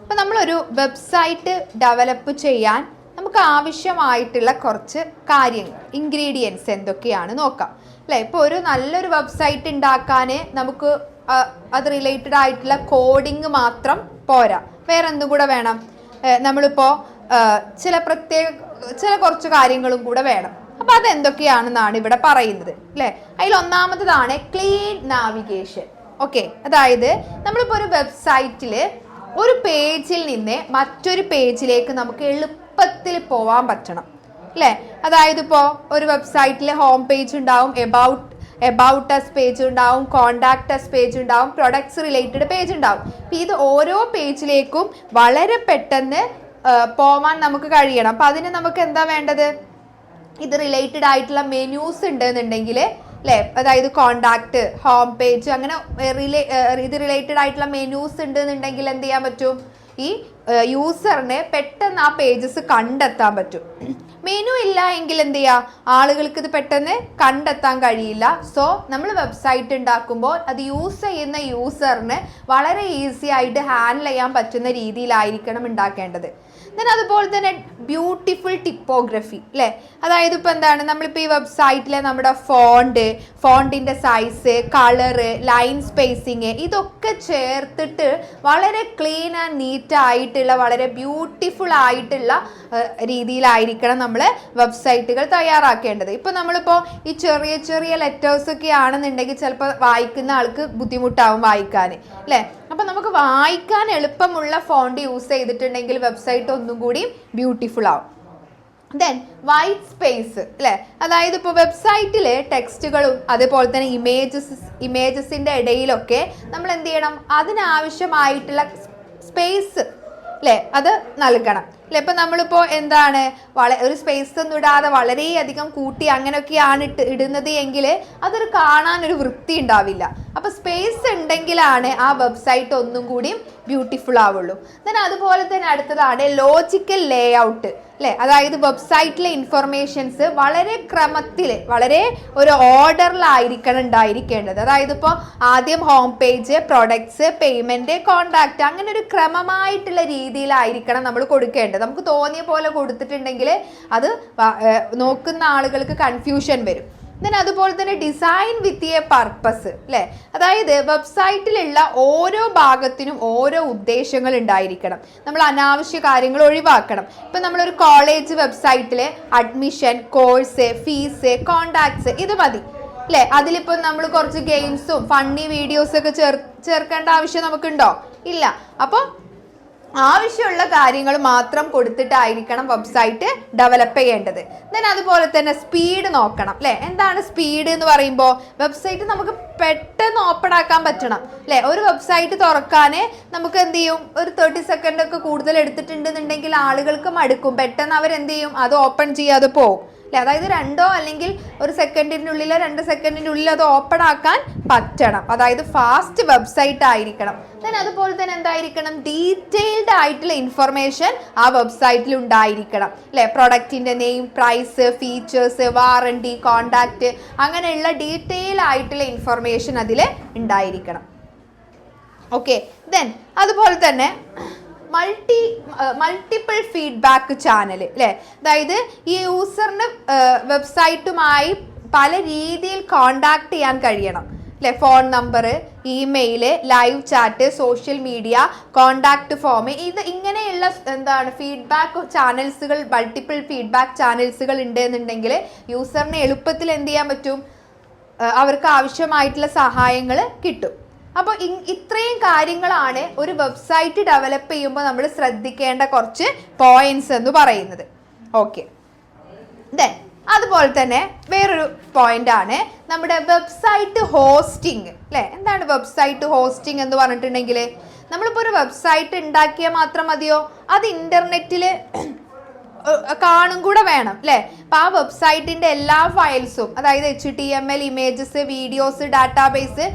[SPEAKER 1] അപ്പോൾ നമ്മളൊരു വെബ്സൈറ്റ് ഡെവലപ്പ് ചെയ്യാൻ നമുക്ക് ആവശ്യമായിട്ടുള്ള കുറച്ച് കാര്യങ്ങൾ, ഇൻഗ്രീഡിയൻസ് എന്തൊക്കെയാണ് നോക്കാം, അല്ലേ? ഇപ്പോൾ ഒരു നല്ലൊരു വെബ്സൈറ്റ് ഉണ്ടാക്കാൻ നമുക്ക് അത് റിലേറ്റഡ് ആയിട്ടുള്ള കോഡിങ് മാത്രം പോരാ, വേറെ എന്തും കൂടെ വേണം. നമ്മളിപ്പോൾ ചില കുറച്ച് കാര്യങ്ങളും കൂടെ വേണം. അപ്പോൾ അതെന്തൊക്കെയാണെന്നാണ് ഇവിടെ പറയുന്നത്, അല്ലേ? അതിൽ ഒന്നാമതാണ് ക്ലീൻ നാവിഗേഷൻ. ഓക്കെ, അതായത് നമ്മളിപ്പോൾ ഒരു വെബ്സൈറ്റിൽ ഒരു പേജിൽ നിന്ന് മറ്റൊരു പേജിലേക്ക് നമുക്ക് എളുപ്പത്തിൽ പോകാൻ പറ്റണം, അല്ലേ? അതായത് ഇപ്പോൾ ഒരു വെബ്സൈറ്റിൽ ഹോം പേജ് ഉണ്ടാവും, എബൌട്ട് അസ് പേജ് ഉണ്ടാവും, കോണ്ടാക്ട് അസ് പേജ് ഉണ്ടാവും, പ്രൊഡക്ട്സ് റിലേറ്റഡ് പേജ് ഉണ്ടാവും. അപ്പോൾ ഇത് ഓരോ പേജിലേക്കും വളരെ പെട്ടെന്ന് പോവാൻ നമുക്ക് കഴിയണം. അപ്പം അതിന് നമുക്ക് എന്താ വേണ്ടത്, ഇത് റിലേറ്റഡ് ആയിട്ടുള്ള മെനൂസ് ഉണ്ടെന്നുണ്ടെങ്കിൽ, അല്ലേ? അതായത് കോണ്ടാക്ട്, ഹോം പേജ്, അങ്ങനെ ഇത് റിലേറ്റഡ് ആയിട്ടുള്ള മെനൂസ് ഉണ്ടെന്നുണ്ടെങ്കിൽ എന്ത് ചെയ്യാൻ പറ്റും, ഈ യൂസറിന് പെട്ടെന്ന് ആ പേജസ് കണ്ടെത്താൻ പറ്റും. മെനു ഇല്ല എങ്കിൽ എന്ത് ചെയ്യുക, ആളുകൾക്ക് ഇത് പെട്ടെന്ന് കണ്ടെത്താൻ കഴിയില്ല. സോ നമ്മൾ വെബ്സൈറ്റ് ഉണ്ടാക്കുമ്പോൾ അത് യൂസ് ചെയ്യുന്ന യൂസറിന് വളരെ ഈസി ആയിട്ട് ഹാൻഡിൽ ചെയ്യാൻ പറ്റുന്ന രീതിയിലായിരിക്കണം ഉണ്ടാക്കേണ്ടത്. ദെൻ അതുപോലെ തന്നെ ബ്യൂട്ടിഫുൾ ടിപ്പോഗ്രഫി, അല്ലേ? അതായത് ഇപ്പോൾ എന്താണ്, നമ്മളിപ്പോൾ ഈ വെബ്സൈറ്റിലെ നമ്മുടെ ഫോണ്ടിൻ്റെ സൈസ്, കളറ്, ലൈൻ സ്പേസിങ് ഇതൊക്കെ ചേർത്തിട്ട് വളരെ ക്ലീൻ ആൻഡ് നീറ്റ് ആയിട്ടുള്ള, വളരെ ബ്യൂട്ടിഫുൾ ആയിട്ടുള്ള രീതിയിലായിരിക്കണം നമ്മൾ വെബ്സൈറ്റുകൾ തയ്യാറാക്കേണ്ടത്. ഇപ്പോൾ നമ്മളിപ്പോൾ ഈ ചെറിയ ചെറിയ ലെറ്റേഴ്സൊക്കെ ആണെന്നുണ്ടെങ്കിൽ ചിലപ്പോൾ വായിക്കുന്ന ആൾക്ക് ബുദ്ധിമുട്ടാവും വായിക്കാൻ, അല്ലേ? അപ്പം നമുക്ക് വായിക്കാൻ എളുപ്പമുള്ള ഫോണ്ട് യൂസ് ചെയ്തിട്ടുണ്ടെങ്കിൽ വെബ്സൈറ്റ് ഒന്നും കൂടി ബ്യൂട്ടിഫുൾ ആവും. ദെൻ വൈറ്റ് സ്പേസ്, അല്ലേ? അതായത് ഇപ്പോൾ വെബ്സൈറ്റിൽ ടെക്സ്റ്റുകളും അതേപോലെ തന്നെ ഇമേജസിൻ്റെ ഇടയിലൊക്കെ നമ്മൾ എന്ത് ചെയ്യണം, അതിനാവശ്യമായിട്ടുള്ള സ്പേസ്, അല്ലേ, അത് നൽകണം. അല്ലെ. ഇപ്പം നമ്മളിപ്പോൾ എന്താണ് ഒരു സ്പേസ് ഒന്നും ഇടാതെ വളരെയധികം കൂട്ടി അങ്ങനെയൊക്കെയാണ് ഇടുന്നത് എങ്കിൽ അതൊരു കാണാനൊരു വൃത്തി ഉണ്ടാവില്ല. അപ്പം സ്പേസ് ഉണ്ടെങ്കിലാണ് ആ വെബ്സൈറ്റ് ഒന്നും കൂടിയും ബ്യൂട്ടിഫുൾ ആവുള്ളൂ. ദെൻ അതുപോലെ തന്നെ അടുത്തതാണ് ലോജിക്കൽ ലേ ഔട്ട് അല്ലേ. അതായത് വെബ്സൈറ്റിലെ ഇൻഫർമേഷൻസ് വളരെ ക്രമത്തിൽ വളരെ ഒരു ഓർഡറിലായിരിക്കണം ഉണ്ടായിരിക്കേണ്ടത്. അതായത് ഇപ്പോൾ ആദ്യം home page, products, payment, contact അങ്ങനെ ഒരു ക്രമമായിട്ടുള്ള രീതിയിലായിരിക്കണം നമ്മൾ കൊടുക്കേണ്ടത്. നമുക്ക് തോന്നിയ പോലെ കൊടുത്തിട്ടുണ്ടെങ്കിൽ അത് നോക്കുന്ന ആളുകൾക്ക് കൺഫ്യൂഷൻ വരും. ദെൻ അതുപോലെ തന്നെ ഡിസൈൻ വിത്ത് എ പർപ്പസ് അല്ലേ. അതായത് വെബ്സൈറ്റിലുള്ള ഓരോ ഭാഗത്തിനും ഓരോ ഉദ്ദേശങ്ങൾ ഉണ്ടായിരിക്കണം. നമ്മൾ അനാവശ്യ കാര്യങ്ങൾ ഒഴിവാക്കണം. ഇപ്പം നമ്മളൊരു കോളേജ് വെബ്സൈറ്റിൽ അഡ്മിഷൻ, കോഴ്സ്, ഫീസ്, കോണ്ടാക്ട്സ് ഇത് മതി അല്ലേ. അതിലിപ്പോൾ നമ്മൾ കുറച്ച് ഗെയിംസും ഫണ്ണി വീഡിയോസൊക്കെ ചേർക്കേണ്ട ആവശ്യം നമുക്കുണ്ടോ? ഇല്ല. അപ്പോൾ ആവശ്യമുള്ള കാര്യങ്ങൾ മാത്രം കൊടുത്തിട്ടായിരിക്കണം വെബ്സൈറ്റ് ഡെവലപ്പ് ചെയ്യേണ്ടത്. ദെൻ അതുപോലെ തന്നെ സ്പീഡ് നോക്കണം അല്ലേ. എന്താണ് സ്പീഡ് എന്ന് പറയുമ്പോൾ വെബ്സൈറ്റ് നമുക്ക് പെട്ടെന്ന് ഓപ്പൺ ആക്കാൻ പറ്റണം അല്ലേ. ഒരു വെബ്സൈറ്റ് തുറക്കാൻ നമുക്ക് എന്ത് ചെയ്യും, ഒരു 30 സെക്കൻഡ് ഒക്കെ കൂടുതൽ എടുത്തിട്ടുണ്ടെന്നുണ്ടെങ്കിൽ ആളുകൾക്ക് മടുക്കും. പെട്ടെന്ന് അവരെന്ത് ചെയ്യും, അത് ഓപ്പൺ ചെയ്യാതെ പോകും അല്ലേ. അതായത് 2 അല്ലെങ്കിൽ 1 സെക്കൻഡിൻ്റെ ഉള്ളിൽ 2 സെക്കൻഡിൻ്റെ ഉള്ളിൽ അത് ഓപ്പൺ ആക്കാൻ പറ്റണം. അതായത് ഫാസ്റ്റ് വെബ്സൈറ്റ് ആയിരിക്കണം. ദെൻ അതുപോലെ തന്നെ എന്തായിരിക്കണം, ഡീറ്റെയിൽഡ് ആയിട്ടുള്ള ഇൻഫർമേഷൻ ആ വെബ്സൈറ്റിൽ ഉണ്ടായിരിക്കണം അല്ലേ. പ്രൊഡക്റ്റിൻ്റെ name, price, features, warranty, contact അങ്ങനെയുള്ള ഡീറ്റെയിൽ ആയിട്ടുള്ള ഇൻഫർമേഷൻ അതിൽ ഉണ്ടായിരിക്കണം. ഓക്കെ. ദെൻ അതുപോലെ തന്നെ മൾട്ടിപ്പിൾ ഫീഡ്ബാക്ക് ചാനൽ അല്ലേ. അതായത് ഈ യൂസറിന് വെബ്സൈറ്റുമായി പല രീതിയിൽ കോണ്ടാക്ട് ചെയ്യാൻ കഴിയണം അല്ലേ. Phone number, email, live chat, social media, contact form, ഇങ്ങനെയുള്ള ഫീഡ്ബാക്ക് ചാനൽസുകൾ, മൾട്ടിപ്പിൾ ഫീഡ്ബാക്ക് ചാനൽസുകൾ ഉണ്ട് എന്നുണ്ടെങ്കിൽ യൂസറിന് എളുപ്പത്തിൽ എന്ത് ചെയ്യാൻ പറ്റും, അവർക്ക് ആവശ്യമായിട്ടുള്ള സഹായങ്ങൾ കിട്ടും. അപ്പോൾ ഇത്രയും കാര്യങ്ങളാണ് ഒരു വെബ്സൈറ്റ് ഡെവലപ്പ് ചെയ്യുമ്പോൾ നമ്മൾ ശ്രദ്ധിക്കേണ്ട കുറച്ച് പോയിന്റ്സ് എന്ന് പറയുന്നത്. ഓക്കെ. ദെൻ അതുപോലെ തന്നെ വേറൊരു പോയിന്റ് ആണ് നമ്മുടെ വെബ്സൈറ്റ് ഹോസ്റ്റിംഗ് അല്ലേ. എന്താണ് വെബ്സൈറ്റ് ഹോസ്റ്റിംഗ് എന്ന് പറഞ്ഞിട്ടുണ്ടെങ്കിൽ നമ്മളിപ്പോൾ ഒരു വെബ്സൈറ്റ് ഉണ്ടാക്കിയാൽ മാത്രം മതിയോ, അത് ഇന്റർനെറ്റിൽ കാണും കൂടെ വേണം അല്ലേ. അപ്പം ആ വെബ്സൈറ്റിൻ്റെ എല്ലാ ഫയൽസും, അതായത് HTML, ഇമേജസ്, വീഡിയോസ്, ഡാറ്റാബേസ്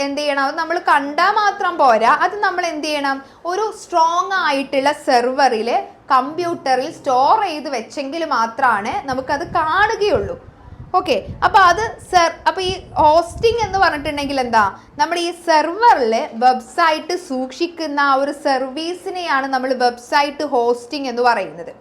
[SPEAKER 1] എന്ത് ചെയ്യണം, അത് നമ്മൾ കണ്ടാൽ മാത്രം പോരാ. അത് നമ്മൾ എന്ത് ചെയ്യണം, ഒരു സ്ട്രോങ് ആയിട്ടുള്ള സെർവറിൽ കമ്പ്യൂട്ടറിൽ സ്റ്റോർ ചെയ്ത് വെച്ചെങ്കിൽ മാത്രമാണ് നമുക്കത് കാണുകയുള്ളൂ. ഓക്കെ. അപ്പോൾ ഈ ഹോസ്റ്റിംഗ് എന്ന് പറഞ്ഞിട്ടുണ്ടെങ്കിൽ എന്താ, നമ്മൾ ഈ സെർവറിൽ വെബ്സൈറ്റ് സൂക്ഷിക്കുന്ന ആ ഒരു സർവീസിനെയാണ് നമ്മൾ വെബ്സൈറ്റ് ഹോസ്റ്റിംഗ് എന്ന് പറയുന്നത്.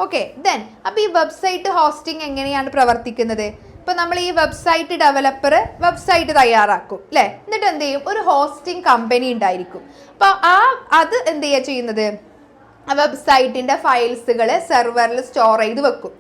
[SPEAKER 1] ഓക്കെ. ദെൻ അപ്പോൾ ഈ വെബ്സൈറ്റ് ഹോസ്റ്റിംഗ് എങ്ങനെയാണ് പ്രവർത്തിക്കുന്നത്? ഇപ്പം നമ്മൾ ഈ വെബ്സൈറ്റ് ഡെവലപ്പർ വെബ്സൈറ്റ് തയ്യാറാക്കും അല്ലേ. എന്നിട്ട് എന്ത് ചെയ്യും, ഒരു ഹോസ്റ്റിംഗ് കമ്പനി ഉണ്ടായിരിക്കും. അപ്പോൾ അത് എന്ത് ചെയ്യുക ചെയ്യുന്നത്, ആ വെബ്സൈറ്റിൻ്റെ ഫയൽസുകൾ സെർവറിൽ സ്റ്റോർ ചെയ്ത് വെക്കും.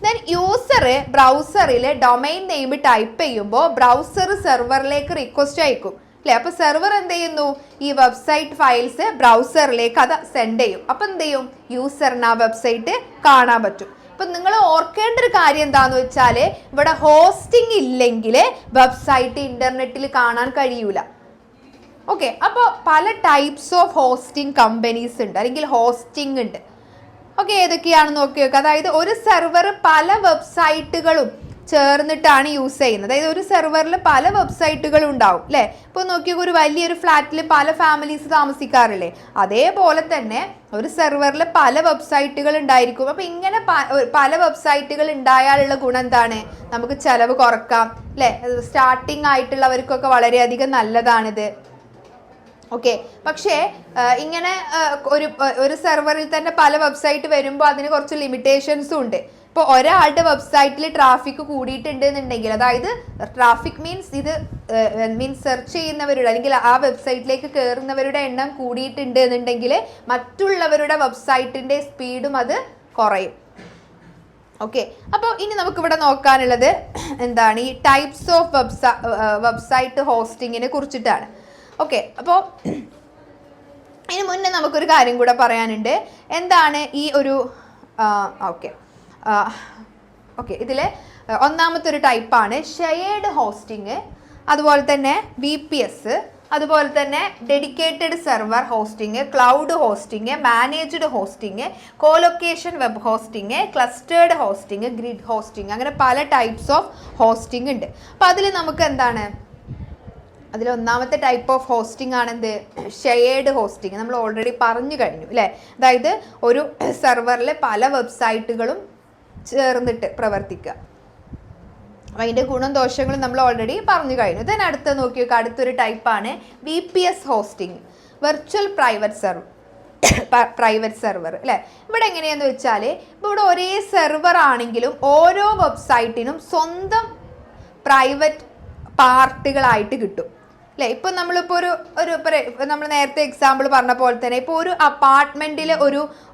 [SPEAKER 1] ദെൻ യൂസർ ബ്രൗസറിൽ ഡൊമൈൻ നെയിം ടൈപ്പ് ചെയ്യുമ്പോൾ ബ്രൗസർ സെർവറിലേക്ക് റിക്വസ്റ്റ് അയക്കും അല്ലേ. അപ്പോൾ സെർവർ എന്ത് ചെയ്യുന്നു, ഈ വെബ്സൈറ്റ് ഫയൽസ് ബ്രൗസറിലേക്ക് അത് സെൻഡ് ചെയ്യും. അപ്പം എന്ത് ചെയ്യും, യൂസറിന് ആ വെബ്സൈറ്റ് കാണാൻ പറ്റും. അപ്പം നിങ്ങൾ ഓർക്കേണ്ട ഒരു കാര്യം എന്താണെന്ന് വെച്ചാൽ ഇവിടെ ഹോസ്റ്റിംഗ് ഇല്ലെങ്കിൽ വെബ്സൈറ്റ് ഇന്റർനെറ്റിൽ കാണാൻ കഴിയൂല. ഓക്കെ. അപ്പോൾ പല ടൈപ്സ് ഓഫ് ഹോസ്റ്റിംഗ് കമ്പനീസ് ഉണ്ട് അല്ലെങ്കിൽ ഹോസ്റ്റിംഗ് ഉണ്ട്. ഓക്കെ. ഏതൊക്കെയാണെന്ന് നോക്കി നോക്കുക. അതായത് ഒരു സെർവർ പല വെബ്സൈറ്റുകളും ചേർന്നിട്ടാണ് യൂസ് ചെയ്യുന്നത്. അതായത് ഒരു സെർവറിൽ പല വെബ്സൈറ്റുകളും ഉണ്ടാവും അല്ലേ. ഇപ്പോൾ നോക്കിയാൽ ഒരു വലിയൊരു ഫ്ലാറ്റിൽ പല ഫാമിലീസ് താമസിക്കാറില്ലേ, അതേപോലെ തന്നെ ഒരു സെർവറിൽ പല വെബ്സൈറ്റുകൾ ഉണ്ടായിരിക്കും. അപ്പോൾ ഇങ്ങനെ പല വെബ്സൈറ്റുകൾ ഉണ്ടായാലുള്ള ഗുണം എന്താണ്, നമുക്ക് ചിലവ് കുറക്കാം അല്ലേ. സ്റ്റാർട്ടിങ് ആയിട്ടുള്ളവർക്കൊക്കെ വളരെയധികം നല്ലതാണിത്. ഓക്കെ. പക്ഷേ ഇങ്ങനെ ഒരു സെർവറിൽ തന്നെ പല വെബ്സൈറ്റ് വരുമ്പോൾ അതിന് കുറച്ച് ലിമിറ്റേഷൻസും ഉണ്ട്. ഇപ്പോൾ ഒരാളുടെ വെബ്സൈറ്റിൽ ട്രാഫിക് കൂടിയിട്ടുണ്ട് എന്നുണ്ടെങ്കിൽ, അതായത് ട്രാഫിക് മീൻസ് സെർച്ച് ചെയ്യുന്നവരുടെ അല്ലെങ്കിൽ ആ വെബ്സൈറ്റിലേക്ക് കയറുന്നവരുടെ എണ്ണം കൂടിയിട്ടുണ്ട് എന്നുണ്ടെങ്കിൽ മറ്റുള്ളവരുടെ വെബ്സൈറ്റിൻ്റെ സ്പീഡും അത് കുറയും. ഓക്കെ. അപ്പോൾ ഇനി നമുക്കിവിടെ നോക്കാനുള്ളത് എന്താണ്, ഈ ടൈപ്സ് ഓഫ് വെബ്സൈറ്റ് ഹോസ്റ്റിങ്ങിനെ കുറിച്ചിട്ടാണ്. ഓക്കെ. അപ്പോൾ ഇതിന് മുന്നേ നമുക്കൊരു കാര്യം കൂടെ പറയാനുണ്ട്. എന്താണ് ഈ ഒരു ഓക്കെ ഇതിൽ ഒന്നാമത്തെ ഒരു ടൈപ്പാണ് ഷെയർഡ് ഹോസ്റ്റിംഗ്, അതുപോലെ തന്നെ VPS, അതുപോലെ തന്നെ dedicated server hosting, cloud hosting, managed hosting, colocation web hosting, clustered hosting, grid hosting, അങ്ങനെ പല ടൈപ്സ് ഓഫ് ഹോസ്റ്റിംഗ് ഉണ്ട്. അപ്പം അതിൽ നമുക്ക് എന്താണ്, അതിൽ ഒന്നാമത്തെ ടൈപ്പ് ഓഫ് ഹോസ്റ്റിംഗ് ആണ് എന്ത്, ഷെയർഡ് ഹോസ്റ്റിംഗ്. നമ്മൾ ഓൾറെഡി പറഞ്ഞു കഴിഞ്ഞു അല്ലേ. അതായത് ഒരു സെർവറിൽ പല വെബ്സൈറ്റുകളും ചേർന്നിട്ട് പ്രവർത്തിക്കുക. അപ്പം അതിൻ്റെ ഗുണം ദോഷങ്ങളും നമ്മൾ ഓൾറെഡി പറഞ്ഞു കഴിഞ്ഞു. ദെൻ അടുത്ത നോക്കി നോക്കുക, അടുത്തൊരു ടൈപ്പാണ് VPS hosting, virtual private server അല്ലേ. ഇവിടെ എങ്ങനെയാണെന്ന് വെച്ചാൽ ഇവിടെ ഒരേ സെർവർ ആണെങ്കിലും ഓരോ വെബ്സൈറ്റിനും സ്വന്തം പ്രൈവറ്റ് പാർട്ടുകളായിട്ട് കിട്ടും അല്ലേ. ഇപ്പം നമ്മളിപ്പോൾ ഒരു നമ്മൾ നേരത്തെ എക്സാമ്പിൾ പറഞ്ഞ പോലെ തന്നെ ഇപ്പോൾ ഒരു അപ്പാർട്ട്മെൻറ്റിൽ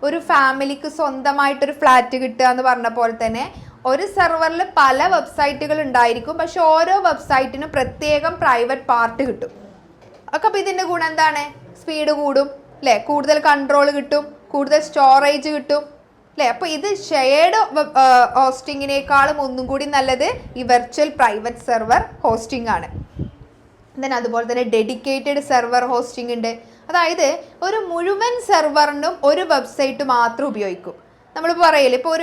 [SPEAKER 1] ഒരു ഫാമിലിക്ക് സ്വന്തമായിട്ടൊരു ഫ്ലാറ്റ് കിട്ടുക എന്ന് പറഞ്ഞ പോലെ തന്നെ ഒരു സെർവറിൽ പല വെബ്സൈറ്റുകൾ ഉണ്ടായിരിക്കും, പക്ഷെ ഓരോ വെബ്സൈറ്റിനും പ്രത്യേകം പ്രൈവറ്റ് പാർട്ട് കിട്ടും. അപ്പോൾ ഇതിൻ്റെ ഗുണം എന്താണ്, സ്പീഡ് കൂടും അല്ലേ, കൂടുതൽ കൺട്രോൾ കിട്ടും, കൂടുതൽ സ്റ്റോറേജ് കിട്ടും അല്ലേ. അപ്പോൾ ഇത് ഷെയർഡ് ഹോസ്റ്റിങ്ങിനേക്കാളും ഒന്നും കൂടി നല്ലത് ഈ വെർച്വൽ പ്രൈവറ്റ് സെർവർ ഹോസ്റ്റിംഗ് ആണ്. ദെൻ അതുപോലെ തന്നെ ഡെഡിക്കേറ്റഡ് സെർവർ ഹോസ്റ്റിംഗ് ഉണ്ട്. അതായത് ഒരു മുഴുവൻ സെർവറിനും ഒരു വെബ്സൈറ്റ് മാത്രം ഉപയോഗിക്കും. നമ്മളിപ്പോൾ പറയില്ലേ, ഇപ്പോൾ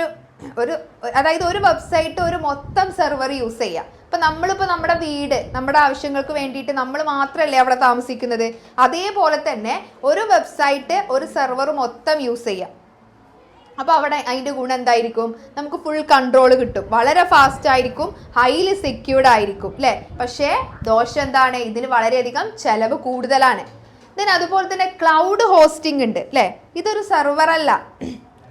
[SPEAKER 1] അതായത് ഒരു വെബ്സൈറ്റ് ഒരു മൊത്തം സെർവർ യൂസ് ചെയ്യാം. ഇപ്പം നമ്മളിപ്പോൾ നമ്മുടെ വീട്, നമ്മുടെ ആവശ്യങ്ങൾക്ക് വേണ്ടിയിട്ട് നമ്മൾ മാത്രമല്ലേ അവിടെ താമസിക്കുന്നത്, അതേപോലെ തന്നെ ഒരു വെബ്സൈറ്റ് ഒരു സെർവർ മൊത്തം യൂസ് ചെയ്യാം. അപ്പോൾ അവിടെ അതിൻ്റെ ഗുണം എന്തായിരിക്കും, നമുക്ക് ഫുൾ കൺട്രോൾ കിട്ടും, വളരെ ഫാസ്റ്റ് ആയിരിക്കും, ഹൈലി സെക്യൂർഡ് ആയിരിക്കും അല്ലേ. പക്ഷേ ദോഷം എന്താണ്, ഇതിന് വളരെയധികം ചെലവ് കൂടുതലാണ്. ദെൻ അതുപോലെ തന്നെ ക്ലൗഡ് ഹോസ്റ്റിംഗ് ഉണ്ട് അല്ലേ. ഇതൊരു സെർവർ അല്ല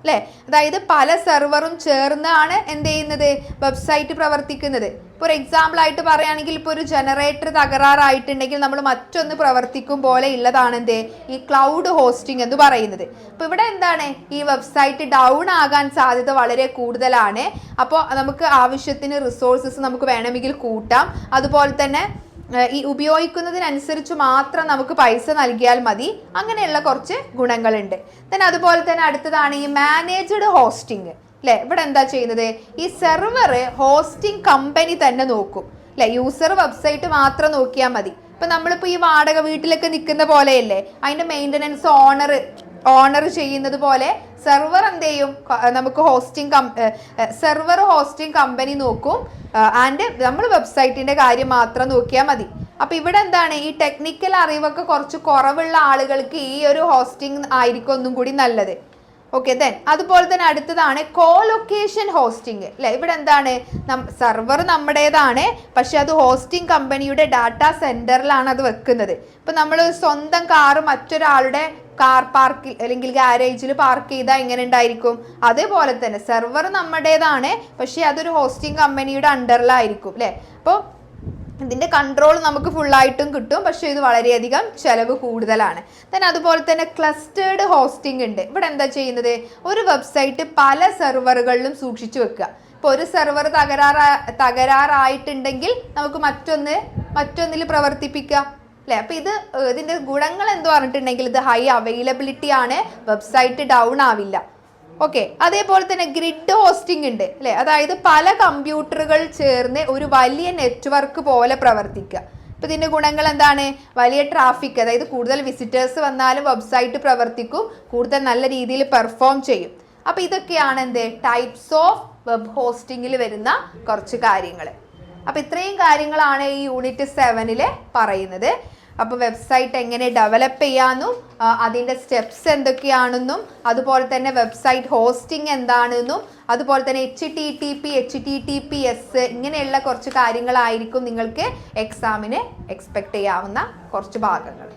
[SPEAKER 1] അല്ലേ. അതായത് പല സെർവറും ചേർന്നാണ് എന്ത് ചെയ്യുന്നത്, വെബ്സൈറ്റ് പ്രവർത്തിക്കുന്നത്. ഇപ്പോൾ ഒരു എക്സാമ്പിൾ ആയിട്ട് പറയുകയാണെങ്കിൽ ഇപ്പോൾ ഒരു ജനറേറ്റർ തകരാറായിട്ടുണ്ടെങ്കിൽ നമ്മൾ മറ്റൊന്ന് പ്രവർത്തിക്കും പോലെ ഉള്ളതാണ് എന്ത്, ഈ ക്ലൗഡ് ഹോസ്റ്റിംഗ് എന്ന് പറയുന്നത്. അപ്പോൾ ഇവിടെ എന്താണ്, ഈ വെബ്സൈറ്റ് ഡൗൺ ആകാൻ സാധ്യത വളരെ കൂടുതലാണ്. അപ്പോൾ നമുക്ക് ആവശ്യത്തിന് റിസോഴ്സസ് നമുക്ക് വേണമെങ്കിൽ കൂട്ടാം. അതുപോലെ തന്നെ ഈ ഉപയോഗിക്കുന്നതിനനുസരിച്ച് മാത്രം നമുക്ക് പൈസ നൽകിയാൽ മതി. അങ്ങനെയുള്ള കുറച്ച് ഗുണങ്ങളുണ്ട്. ദെൻ അതുപോലെ തന്നെ അടുത്തതാണ് ഈ മാനേജ്ഡ് ഹോസ്റ്റിംഗ് അല്ലേ. ഇവിടെ എന്താ ചെയ്യുന്നത്, ഈ സെർവർ ഹോസ്റ്റിംഗ് കമ്പനി തന്നെ നോക്കും അല്ലേ. യൂസർ വെബ്സൈറ്റ് മാത്രം നോക്കിയാൽ മതി. ഇപ്പം നമ്മളിപ്പോൾ ഈ വാടക വീട്ടിലൊക്കെ നിൽക്കുന്ന പോലെയല്ലേ, അതിൻ്റെ മെയിൻ്റനൻസ് ഓണർ ചെയ്യുന്നത് പോലെ സെർവർ എന്ത് ചെയ്യും, നമുക്ക് സെർവർ ഹോസ്റ്റിംഗ് കമ്പനി നോക്കും. ആൻഡ് നമ്മൾ വെബ്സൈറ്റിൻ്റെ കാര്യം മാത്രം നോക്കിയാൽ മതി. അപ്പോൾ ഇവിടെ എന്താണ്, ഈ ടെക്നിക്കൽ അറിവൊക്കെ കുറച്ച് കുറവുള്ള ആളുകൾക്ക് ഈ ഒരു ഹോസ്റ്റിംഗ് ആയിരിക്കും ഒന്നും കൂടി നല്ലത്. ഓക്കെ. ദെൻ അതുപോലെ തന്നെ അടുത്തതാണ് കോലൊക്കേഷൻ ഹോസ്റ്റിംഗ് അല്ലേ. ഇവിടെ എന്താണ്, സെർവർ നമ്മുടേതാണ്, പക്ഷെ അത് ഹോസ്റ്റിംഗ് കമ്പനിയുടെ ഡാറ്റാ സെന്ററിലാണ് അത് വെക്കുന്നത്. ഇപ്പം നമ്മൾ സ്വന്തം കാറ് മറ്റൊരാളുടെ കാർ പാർക്കിൽ അല്ലെങ്കിൽ ഗാരേജിൽ പാർക്ക് ചെയ്താൽ എങ്ങനെ ഉണ്ടായിരിക്കും, അതേപോലെ തന്നെ സെർവർ നമ്മുടേതാണ്, പക്ഷെ അതൊരു ഹോസ്റ്റിംഗ് കമ്പനിയുടെ അണ്ടറിലായിരിക്കും അല്ലേ. അപ്പോൾ ഇതിൻ്റെ കൺട്രോൾ നമുക്ക് ഫുള്ളായിട്ടും കിട്ടും, പക്ഷേ ഇത് വളരെയധികം ചിലവ് കൂടുതലാണ്. ദെൻ അതുപോലെ തന്നെ ക്ലസ്റ്റേർഡ് ഹോസ്റ്റിംഗ് ഉണ്ട്. ഇവിടെ എന്താ ചെയ്യുന്നത്, ഒരു വെബ്സൈറ്റ് പല സെർവറുകളിലും സൂക്ഷിച്ചു വെക്കുക. ഇപ്പോൾ ഒരു സെർവർ തകരാറായിട്ടുണ്ടെങ്കിൽ നമുക്ക് മറ്റൊന്നിൽ പ്രവർത്തിപ്പിക്കുക അല്ലേ. അപ്പോൾ ഇതിൻ്റെ ഗുണങ്ങൾ എന്ത് പറഞ്ഞിട്ടുണ്ടെങ്കിൽ ഇത് ഹൈ അവൈലബിലിറ്റി ആണ്, വെബ്സൈറ്റ് ഡൗൺ ആവില്ല. ഓക്കെ. അതേപോലെ തന്നെ ഗ്രിഡ് ഹോസ്റ്റിംഗ് ഉണ്ട് അല്ലേ. അതായത് പല കമ്പ്യൂട്ടറുകൾ ചേർന്ന് ഒരു വലിയ നെറ്റ്വർക്ക് പോലെ പ്രവർത്തിക്കുക. അപ്പോൾ ഇതിൻ്റെ ഗുണങ്ങൾ എന്താണ്, വലിയ ട്രാഫിക്, അതായത് കൂടുതൽ വിസിറ്റേഴ്സ് വന്നാലും വെബ്സൈറ്റ് പ്രവർത്തിക്കും, കൂടുതൽ നല്ല രീതിയിൽ പെർഫോം ചെയ്യും. അപ്പോൾ ഇതൊക്കെയാണ് എന്ത്, ടൈപ്സ് ഓഫ് വെബ് ഹോസ്റ്റിങ്ങിൽ വരുന്ന കുറച്ച് കാര്യങ്ങൾ. അപ്പോൾ ഇത്രയും കാര്യങ്ങളാണ് ഈ യൂണിറ്റ് 7 പറയുന്നത്. അപ്പോൾ വെബ്സൈറ്റ് എങ്ങനെ ഡെവലപ്പ് ചെയ്യാമെന്നും അതിൻ്റെ സ്റ്റെപ്സ് എന്തൊക്കെയാണെന്നും അതുപോലെ തന്നെ വെബ്സൈറ്റ് ഹോസ്റ്റിംഗ് എന്താണെന്നും അതുപോലെ തന്നെ HTTP HTTPS ഇങ്ങനെയുള്ള കുറച്ച് കാര്യങ്ങളായിരിക്കും നിങ്ങൾക്ക് എക്സാമിന് എക്സ്പെക്റ്റ് ചെയ്യാവുന്ന കുറച്ച് ഭാഗങ്ങൾ.